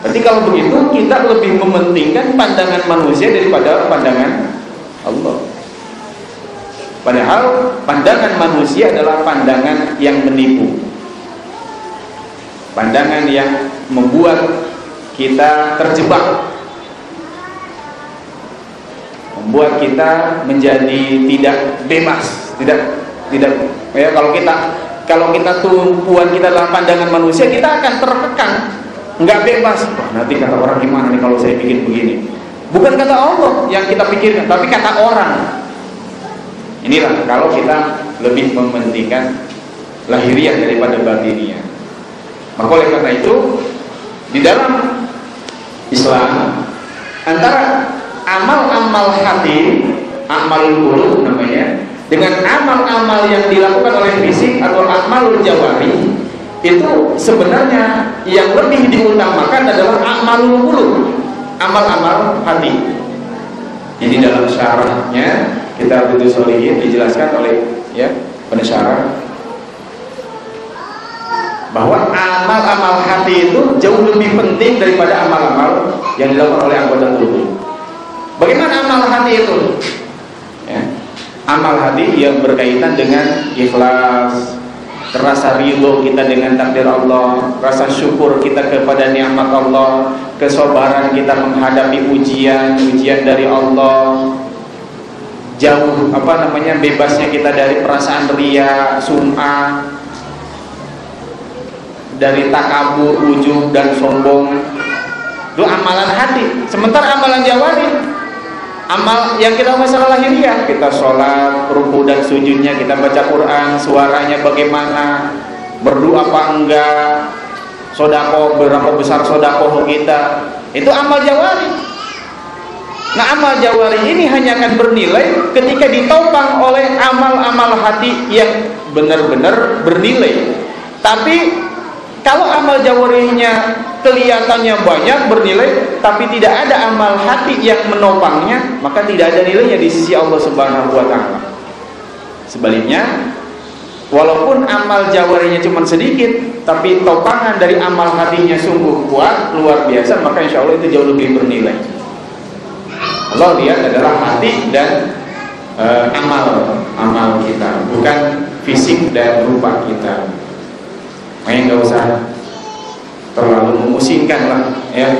Berarti kalau begitu kita lebih mementingkan pandangan manusia daripada pandangan Allah. Padahal pandangan manusia adalah pandangan yang menipu, pandangan yang membuat kita terjebak, membuat kita menjadi tidak bebas, tidak ya. Kalau kita tumpuan kita dalam pandangan manusia, kita akan terkekang, nggak bebas. Wah, nanti kata orang gimana nih kalau saya bikin begini? Bukan kata Allah yang kita pikirkan, tapi kata orang. Inilah kalau kita lebih mementingkan lahiriah daripada batiniah. Maka oleh karena itu di dalam Islam antara amal-amal hati, amalul qulub namanya, dengan amal-amal yang dilakukan oleh fisik atau amalul jawari, itu sebenarnya yang lebih diutamakan adalah amalul qulub, amal-amal hati. Jadi dalam syarahnya kita Riyadhus Shalihin dijelaskan oleh pensyarah bahwa amal-amal hati itu jauh lebih penting daripada amal-amal yang dilakukan oleh anggota tubuh. Bagaimana amal hati itu? Ya. Amal hati yang berkaitan dengan ikhlas, rasa ridho kita dengan takdir Allah, rasa syukur kita kepada nikmat Allah, kesabaran kita menghadapi ujian dari Allah, jauh bebasnya kita dari perasaan riya, sum'ah, dari takabur, ujub dan sombong. Itu amalan hati. Sementara amalan jawari, amal yang kita masalah lahiriah, kita sholat, ruku dan sujudnya, kita baca Quran, suaranya bagaimana, berdoa apa enggak, sodako, berapa besar sodako kita, itu amal jawari. Nah, amal jawari ini hanya akan bernilai ketika ditopang oleh amal-amal hati yang benar-benar bernilai. Tapi kalau amal jawarinya kelihatannya banyak bernilai, tapi tidak ada amal hati yang menopangnya, maka tidak ada nilainya di sisi Allah Subhanahu wa Ta'ala. Sebaliknya, walaupun amal jawarinya cuma sedikit, tapi topangan dari amal hatinya sungguh kuat, luar biasa, maka insya Allah itu jauh lebih bernilai. Allah lihat adalah hati dan amal kita, bukan fisik dan rupa kita. Makanya nggak usah terlalu memusingkan lah ya.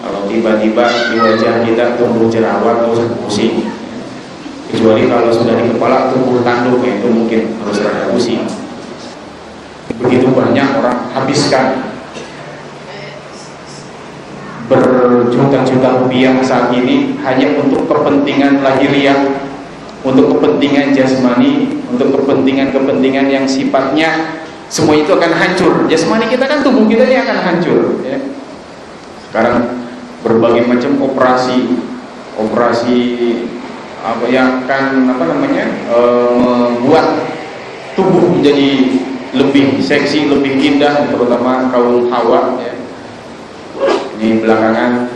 Kalau tiba-tiba di wajah kita tumbuh jerawat, nggak usah pusing. Kecuali kalau sudah di kepala tumbuh tanduk, ya itu mungkin harus rada pusing. Begitu banyak orang habiskan berjuta-juta rupiah saat ini hanya untuk kepentingan lahiriah, untuk kepentingan jasmani, untuk kepentingan yang sifatnya semua itu akan hancur. Jasmani kita kan, tubuh kita ini akan hancur ya. Sekarang berbagai macam operasi apa yang akan membuat tubuh menjadi lebih seksi, lebih indah, terutama kaum hawa ya. Ini belakangan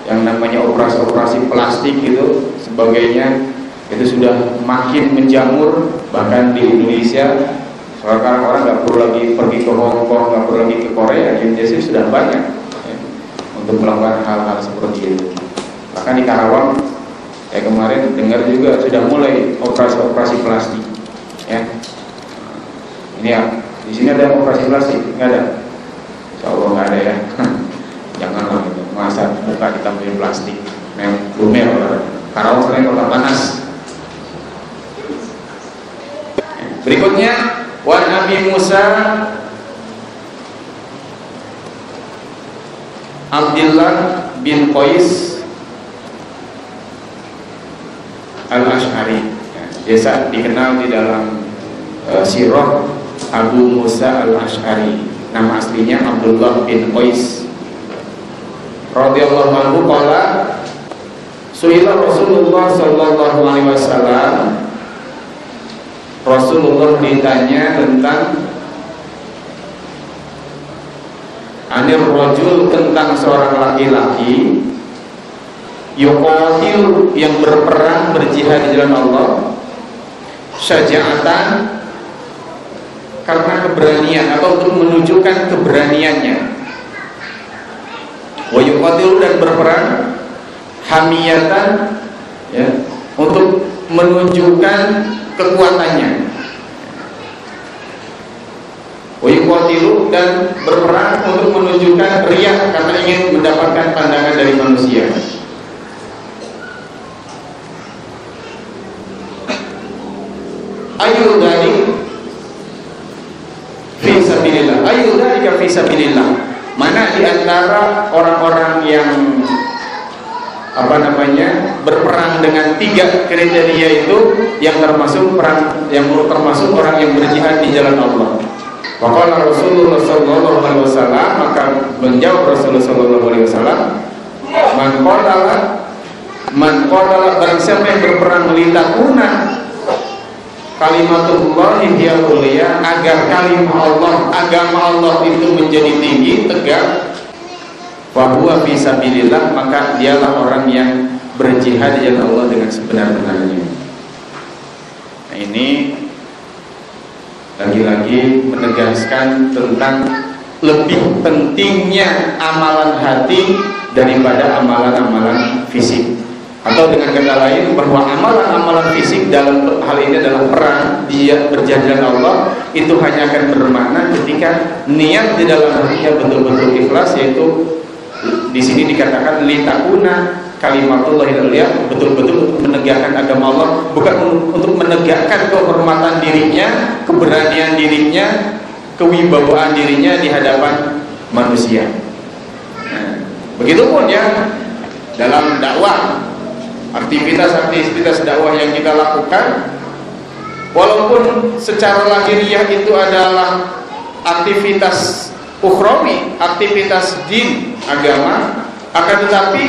yang namanya operasi plastik itu sebagainya itu sudah makin menjamur, bahkan di Indonesia sekarang orang nggak perlu lagi pergi ke Hong Kong, nggak perlu lagi ke Korea, di Indonesia sudah banyak ya, untuk melakukan hal-hal seperti itu. Bahkan di Karawang kemarin dengar juga sudah mulai operasi plastik ya. Ini ya, di sini ada operasi plastik? Nggak ada? Insya Allah nggak ada ya. Janganlah gitu, masa muka ditambahin plastik. Bumel Karawang selain kota panas. Berikutnya, Wan Abi Musa Abdullah bin Qais Al-Ash'ari, biasa dikenal di dalam sirah Abu Musa Al-Ash'ari. Nama aslinya Abdullah bin Qais radhiyallahu anhu qala suila Rasulullah sallallahu alaihi wasallam. Rasulullah ditanya tentang anir rajul, tentang seorang laki-laki yuqatil, yang berperang, berjihad di jalan Allah, syaja'atan, karena keberanian atau untuk menunjukkan keberaniannya, wa yuqatil, dan berperang, hamiyatan ya, untuk menunjukkan kekuatannya, wa yuqatilu, dan berperang untuk menunjukkan riya, karena ingin mendapatkan pandangan dari manusia. Ayu dzalik fi sabilillah, ayu dzalika fi sabilillah. Mana di antara orang-orang yang berperang dengan 3 kriteria itu yang termasuk orang yang berjihad di jalan Allah. Maka Rasulullah sallallahu alaihi wasallam, maka menjawab Rasulullah sallallahu alaihi wasallam, man qala barang siapa yang berperang litakuna kalimatullah hiya ulia, agar kalimat Allah, agama Allah itu menjadi tinggi, tegak, wa huwa fi sabilillah, maka dialah orang yang berjihad di jalan Allah dengan sebenar-benarnya. Nah, ini lagi-lagi menegaskan tentang lebih pentingnya amalan hati daripada amalan-amalan fisik. Atau dengan kata lain, bahwa amalan-amalan fisik dalam hal ini adalah perang, dia berjihad di jalan Allah, itu hanya akan bermakna ketika niat di dalam hatinya betul-betul ikhlas, yaitu di sini dikatakan litakuna kalimatullah illallah, betul-betul untuk menegakkan agama Allah, bukan untuk menegakkan kehormatan dirinya, keberanian dirinya, kewibawaan dirinya di hadapan manusia. Nah, begitupun ya dalam dakwah, aktivitas dakwah yang kita lakukan, walaupun secara lahiriah itu adalah aktivitas ukhrawi, aktivitas din, agama, akan tetapi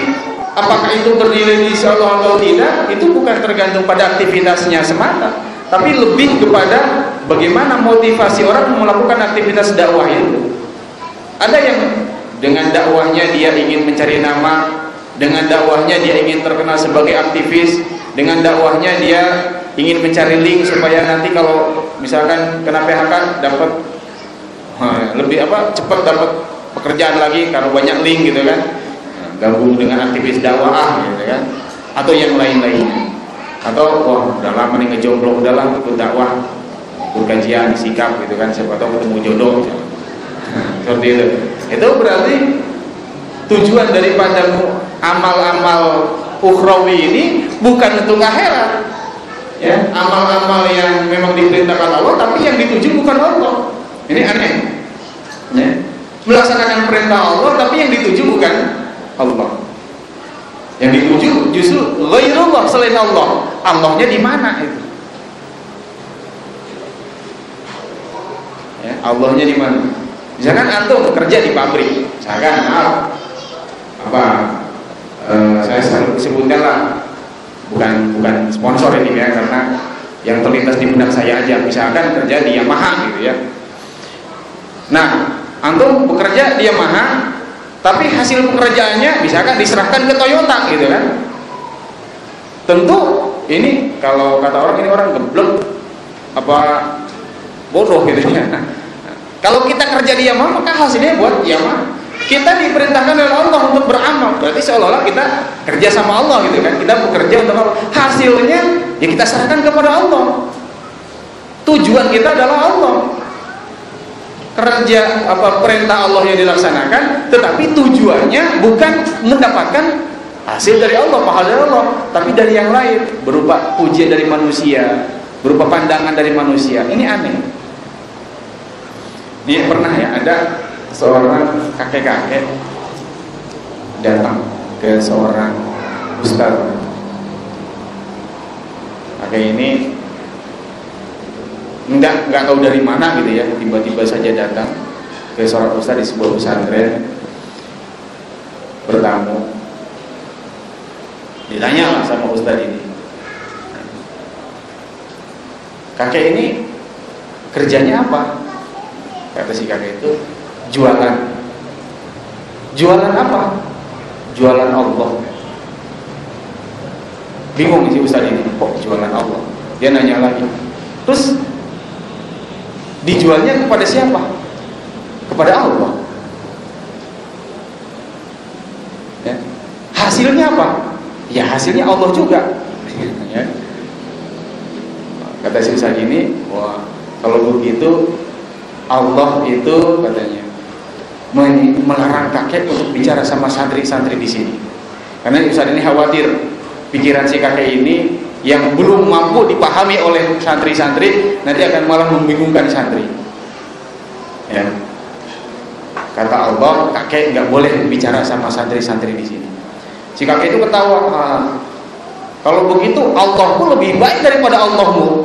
apakah itu bernilai di sisi Allah atau tidak, itu bukan tergantung pada aktivitasnya semata, tapi lebih kepada bagaimana motivasi orang melakukan aktivitas dakwah itu. Ada yang dengan dakwahnya dia ingin mencari nama, dengan dakwahnya dia ingin terkenal sebagai aktivis, dengan dakwahnya dia ingin mencari link supaya nanti kalau misalkan kena PHK dapat lebih cepat dapat pekerjaan lagi kalau banyak link gitu kan, gabung dengan aktivis dakwah gitu kan, atau yang lain-lainnya, atau udah lama nih ngejomblo, udahlah ikut dakwah, ikut kajian, sikap gitu kan, siapa tahu ketemu jodoh seperti itu berarti tujuan daripada amal-amal ukhrawi ini bukan untuk akhirat ya, amal-amal yang memang diperintahkan Allah tapi yang dituju bukan Allah. Ini aneh ya. Melaksanakan perintah Allah tapi yang dituju bukan Allah, yang dituju justru ghairullah, selain Allah. Allahnya di mana itu ya, Allahnya di mana? Misalkan antum kerja di pabrik, misalkan saya sebutkan lah, bukan sponsor ini ya, karena yang terlintas di benak saya aja. Misalkan kerja di Yamaha gitu ya. Nah, antum bekerja di Yamaha, tapi hasil pekerjaannya misalkan diserahkan ke Toyota gitu kan. Tentu ini kalau kata orang, ini orang geblek apa bodoh gitu ya. Kalau kita kerja di Yamaha, maka hasilnya buat Yamaha. Kita diperintahkan oleh Allah untuk beramal, berarti seolah-olah kita kerja sama Allah gitu kan. Kita bekerja untuk Allah, hasilnya ya kita serahkan kepada Allah. Tujuan kita adalah Allah. Kerja perintah Allah yang dilaksanakan, tetapi tujuannya bukan mendapatkan hasil dari Allah, pahala dari Allah, tapi dari yang lain, berupa pujian dari manusia, berupa pandangan dari manusia. Ini aneh. Dia pernah ya, ada seorang kakek-kakek datang ke seorang ustaz. Kakek ini enggak tahu dari mana gitu ya, tiba-tiba saja datang ke seorang ustaz di sebuah pesantren, bertamu. Ditanya lah sama ustaz ini, kakek ini kerjanya apa? Kata si kakek itu, jualan. Jualan apa? Jualan Allah. Bingung si ustaz ini, kok jualan Allah? Dia nanya lagi, terus dijualnya kepada siapa? Kepada Allah ya. Hasilnya apa? Ya hasilnya Allah juga ya. Kata si ustaz ini, wah kalau begitu Allah itu katanya melarang kakek untuk bicara sama santri-santri di sini, karena ustaz ini khawatir pikiran si kakek ini yang belum mampu dipahami oleh santri-santri nanti akan malah membingungkan santri ya. Kata Allah, kakek nggak boleh bicara sama santri-santri di sini. Si kakek itu ketawa, kalau begitu Allah pun lebih baik daripada Allahmu.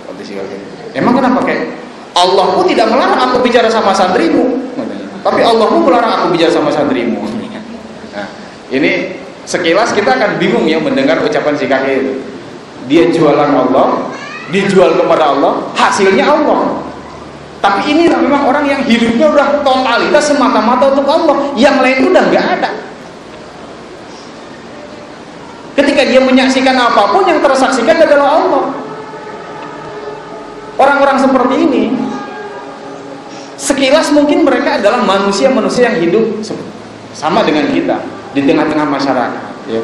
Kata si kakek, emang kenapa kakek? Allah pun tidak melarang aku bicara sama santrimu, tapi Allah pun melarang aku bicara sama santrimu. Nah, ini sekilas kita akan bingung ya mendengar ucapan si kakek itu. Dia jualan Allah, dijual kepada Allah, hasilnya Allah. Tapi inilah memang orang yang hidupnya udah totalitas semata-mata untuk Allah, yang lain udah nggak ada. Ketika dia menyaksikan apapun, yang tersaksikan adalah Allah. Orang-orang seperti ini, sekilas mungkin mereka adalah manusia-manusia yang hidup sama dengan kita di tengah-tengah masyarakat ya.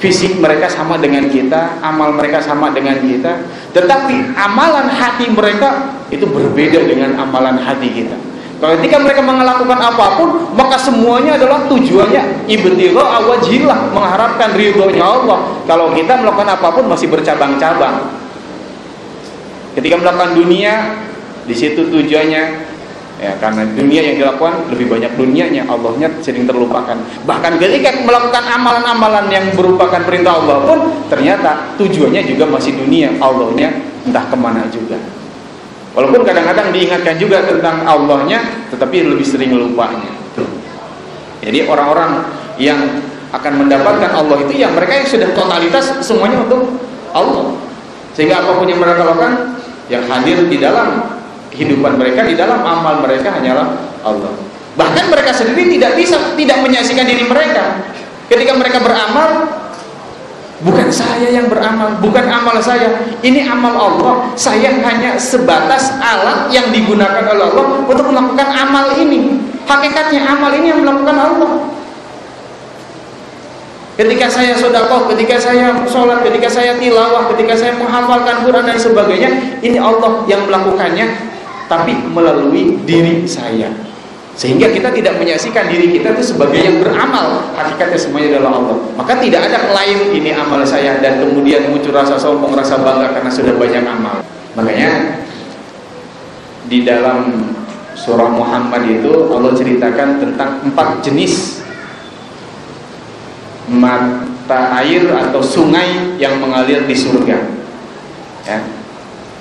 Fisik mereka sama dengan kita, amal mereka sama dengan kita, tetapi amalan hati mereka itu berbeda dengan amalan hati kita. Ketika mereka melakukan apapun, maka semuanya adalah tujuannya ibtigha wajhillah, mengharapkan ridhonya Allah. Kalau kita melakukan apapun masih bercabang-cabang. Ketika melakukan dunia, di situ tujuannya ya, karena dunia yang dilakukan lebih banyak dunianya, Allahnya sering terlupakan. Bahkan ketika melakukan amalan-amalan yang merupakan perintah Allah pun ternyata tujuannya juga masih dunia, Allahnya entah kemana juga. Walaupun kadang-kadang diingatkan juga tentang Allahnya, tetapi lebih sering lupanya. Jadi orang-orang yang akan mendapatkan Allah itu ya mereka yang sudah totalitas semuanya untuk Allah, sehingga apapun yang mereka lakukan yang hadir di dalam kehidupan mereka, di dalam amal mereka hanyalah Allah. Bahkan mereka sendiri tidak menyaksikan diri mereka. Ketika mereka beramal, Bukan saya yang beramal, bukan amal saya. Ini amal Allah. Saya hanya sebatas alat yang digunakan oleh Allah untuk melakukan amal ini. Hakikatnya amal ini yang melakukan Allah. Ketika saya sedekah, ketika saya sholat, ketika saya tilawah, ketika saya menghafalkan Quran dan sebagainya, ini Allah yang melakukannya, tapi melalui diri saya. Sehingga kita tidak menyaksikan diri kita itu sebagai yang beramal. Hakikatnya semuanya adalah Allah. Maka tidak ada klaim ini amal saya dan kemudian muncul rasa sombong, rasa bangga karena sudah banyak amal. Makanya di dalam surah Muhammad itu Allah ceritakan tentang 4 jenis mata air atau sungai yang mengalir di surga. Ya.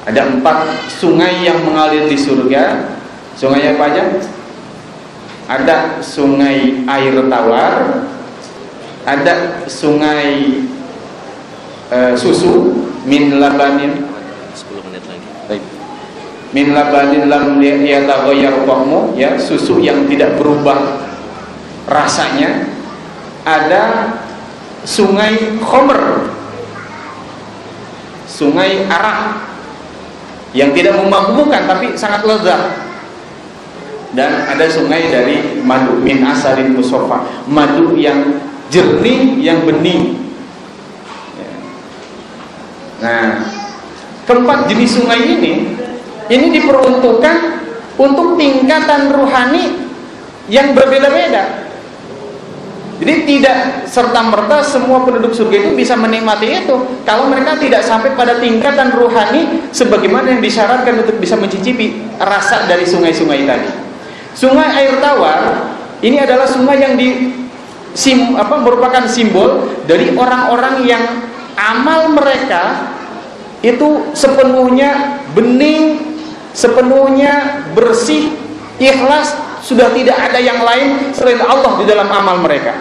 Ada 4 sungai yang mengalir di surga. Sungai apa aja? Ada sungai air tawar, ada sungai susu min labanin 10 menit lagi. Baik. Min labanin lam yataghayyar ta'muhu, ya, susu yang tidak berubah rasanya. Ada sungai khamr, sungai arak yang tidak memabukkan tapi sangat lezat. Dan ada sungai dari madu min asarin musaffa, madu yang jernih, yang bening. Nah, 4 jenis sungai ini diperuntukkan untuk tingkatan ruhani yang berbeda-beda. Jadi tidak serta-merta semua penduduk surga itu bisa menikmati itu kalau mereka tidak sampai pada tingkatan ruhani sebagaimana yang disyaratkan untuk bisa mencicipi rasa dari sungai-sungai tadi. Sungai air tawar ini adalah sungai yang merupakan simbol dari orang-orang yang amal mereka itu sepenuhnya bening, sepenuhnya bersih, ikhlas, sudah tidak ada yang lain selain Allah di dalam amal mereka.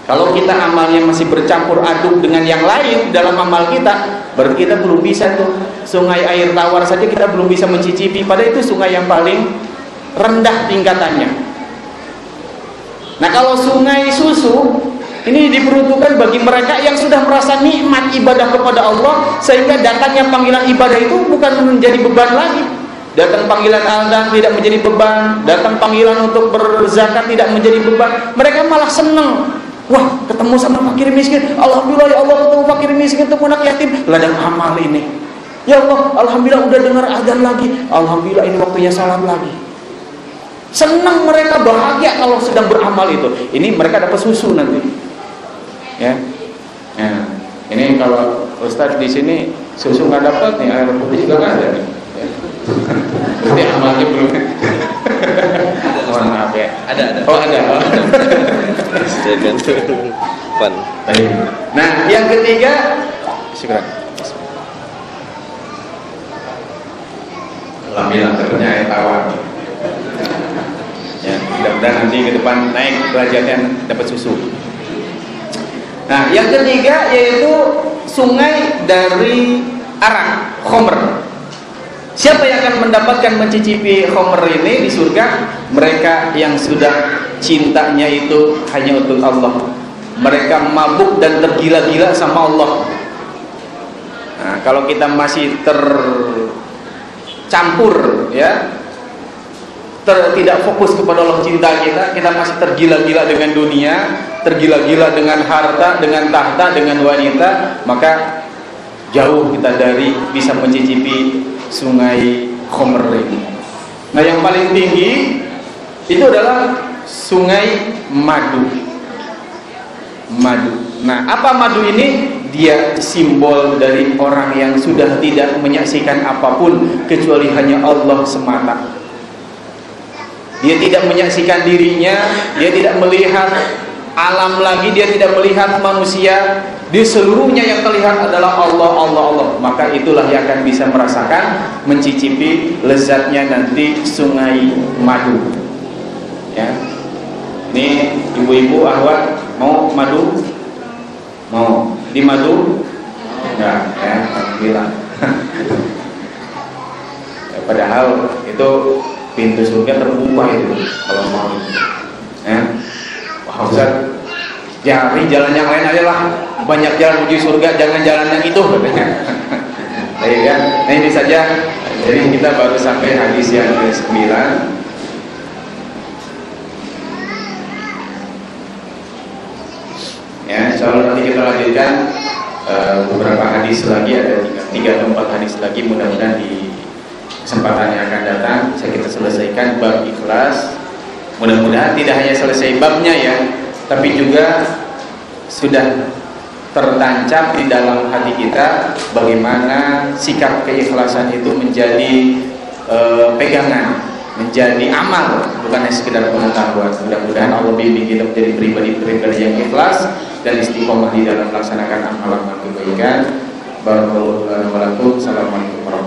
Kalau kita amalnya masih bercampur aduk dengan yang lain dalam amal kita, berarti kita belum bisa tuh. Sungai air tawar saja kita belum bisa mencicipi, padahal itu sungai yang paling rendah tingkatannya. Nah, kalau sungai susu ini diperuntukkan bagi mereka yang sudah merasa nikmat ibadah kepada Allah, sehingga datangnya panggilan ibadah itu bukan menjadi beban lagi. Datang panggilan azan tidak menjadi beban, datang panggilan untuk berzakat tidak menjadi beban. Mereka malah senang. Wah, ketemu sama fakir miskin, alhamdulillah ya Allah, ketemu fakir miskin, ketemu anak yatim, ladang amal ini. Ya Allah, alhamdulillah udah dengar azan lagi, alhamdulillah ini waktunya salat lagi. Senang mereka, bahagia kalau sedang beramal itu. Ini mereka dapat susu nanti. Ya. Nah, ini kalau Ustadz di sini susu nggak dapat nih, air putih juga nggak ada nih. Ya. Berarti amalnya belum. Mohon maaf ya. Ada. Oh, ada. Jangan pan. Nah, yang ketiga, syukur. Alhamdulillah ternyata air tawar. Ya, mudah-mudahan nanti ke depan naik derajatnya dapat susu. Nah, yang ketiga yaitu sungai dari arak, khamr. Siapa yang akan mendapatkan mencicipi khamr ini di surga? Mereka yang sudah cintanya itu hanya untuk Allah. Mereka mabuk dan tergila-gila sama Allah. Nah, kalau kita masih tercampur, ya, tidak fokus kepada Allah cinta kita masih tergila-gila dengan dunia, tergila-gila dengan harta, dengan tahta, dengan wanita, maka jauh kita dari bisa mencicipi sungai khamr ini. Nah, yang paling tinggi itu adalah sungai madu. Nah, apa madu ini? Dia simbol dari orang yang sudah tidak menyaksikan apapun kecuali hanya Allah semata. Dia tidak menyaksikan dirinya, dia tidak melihat alam lagi, dia tidak melihat manusia. Di seluruhnya yang terlihat adalah Allah. Maka itulah yang akan bisa merasakan, mencicipi lezatnya nanti sungai madu. Ya. Ini ibu-ibu ahwat mau madu? Mau di madu? Enggak, ya, alhamdulillah. Ya, padahal itu pintu surga terbuka itu kalau mau. Ya. Wah, Ustaz, cari jalan yang lain aja lah. banyak jalan menuju surga, jangan jalan yang itu katanya. Baik kan? Nah ini saja. Jadi kita baru sampai hadis yang ke-9. Ya, insyaallah nanti kita lanjutkan beberapa hadis lagi, ada 3 atau 4 hadis lagi, mudah-mudahan di kesempatan yang akan datang bisa kita selesaikan bab ikhlas. Mudah-mudahan tidak hanya selesai babnya ya, tapi juga sudah tertancap di dalam hati kita bagaimana sikap keikhlasan itu menjadi pegangan, menjadi amal, bukan hanya sekedar pengetahuan. Mudah-mudahan Allah bimbing kita menjadi pribadi yang ikhlas dan istiqomah di dalam melaksanakan amal-amal kebaikan. Barakallahu lakum. Assalamualaikum warahmatullahi wabarakatuh.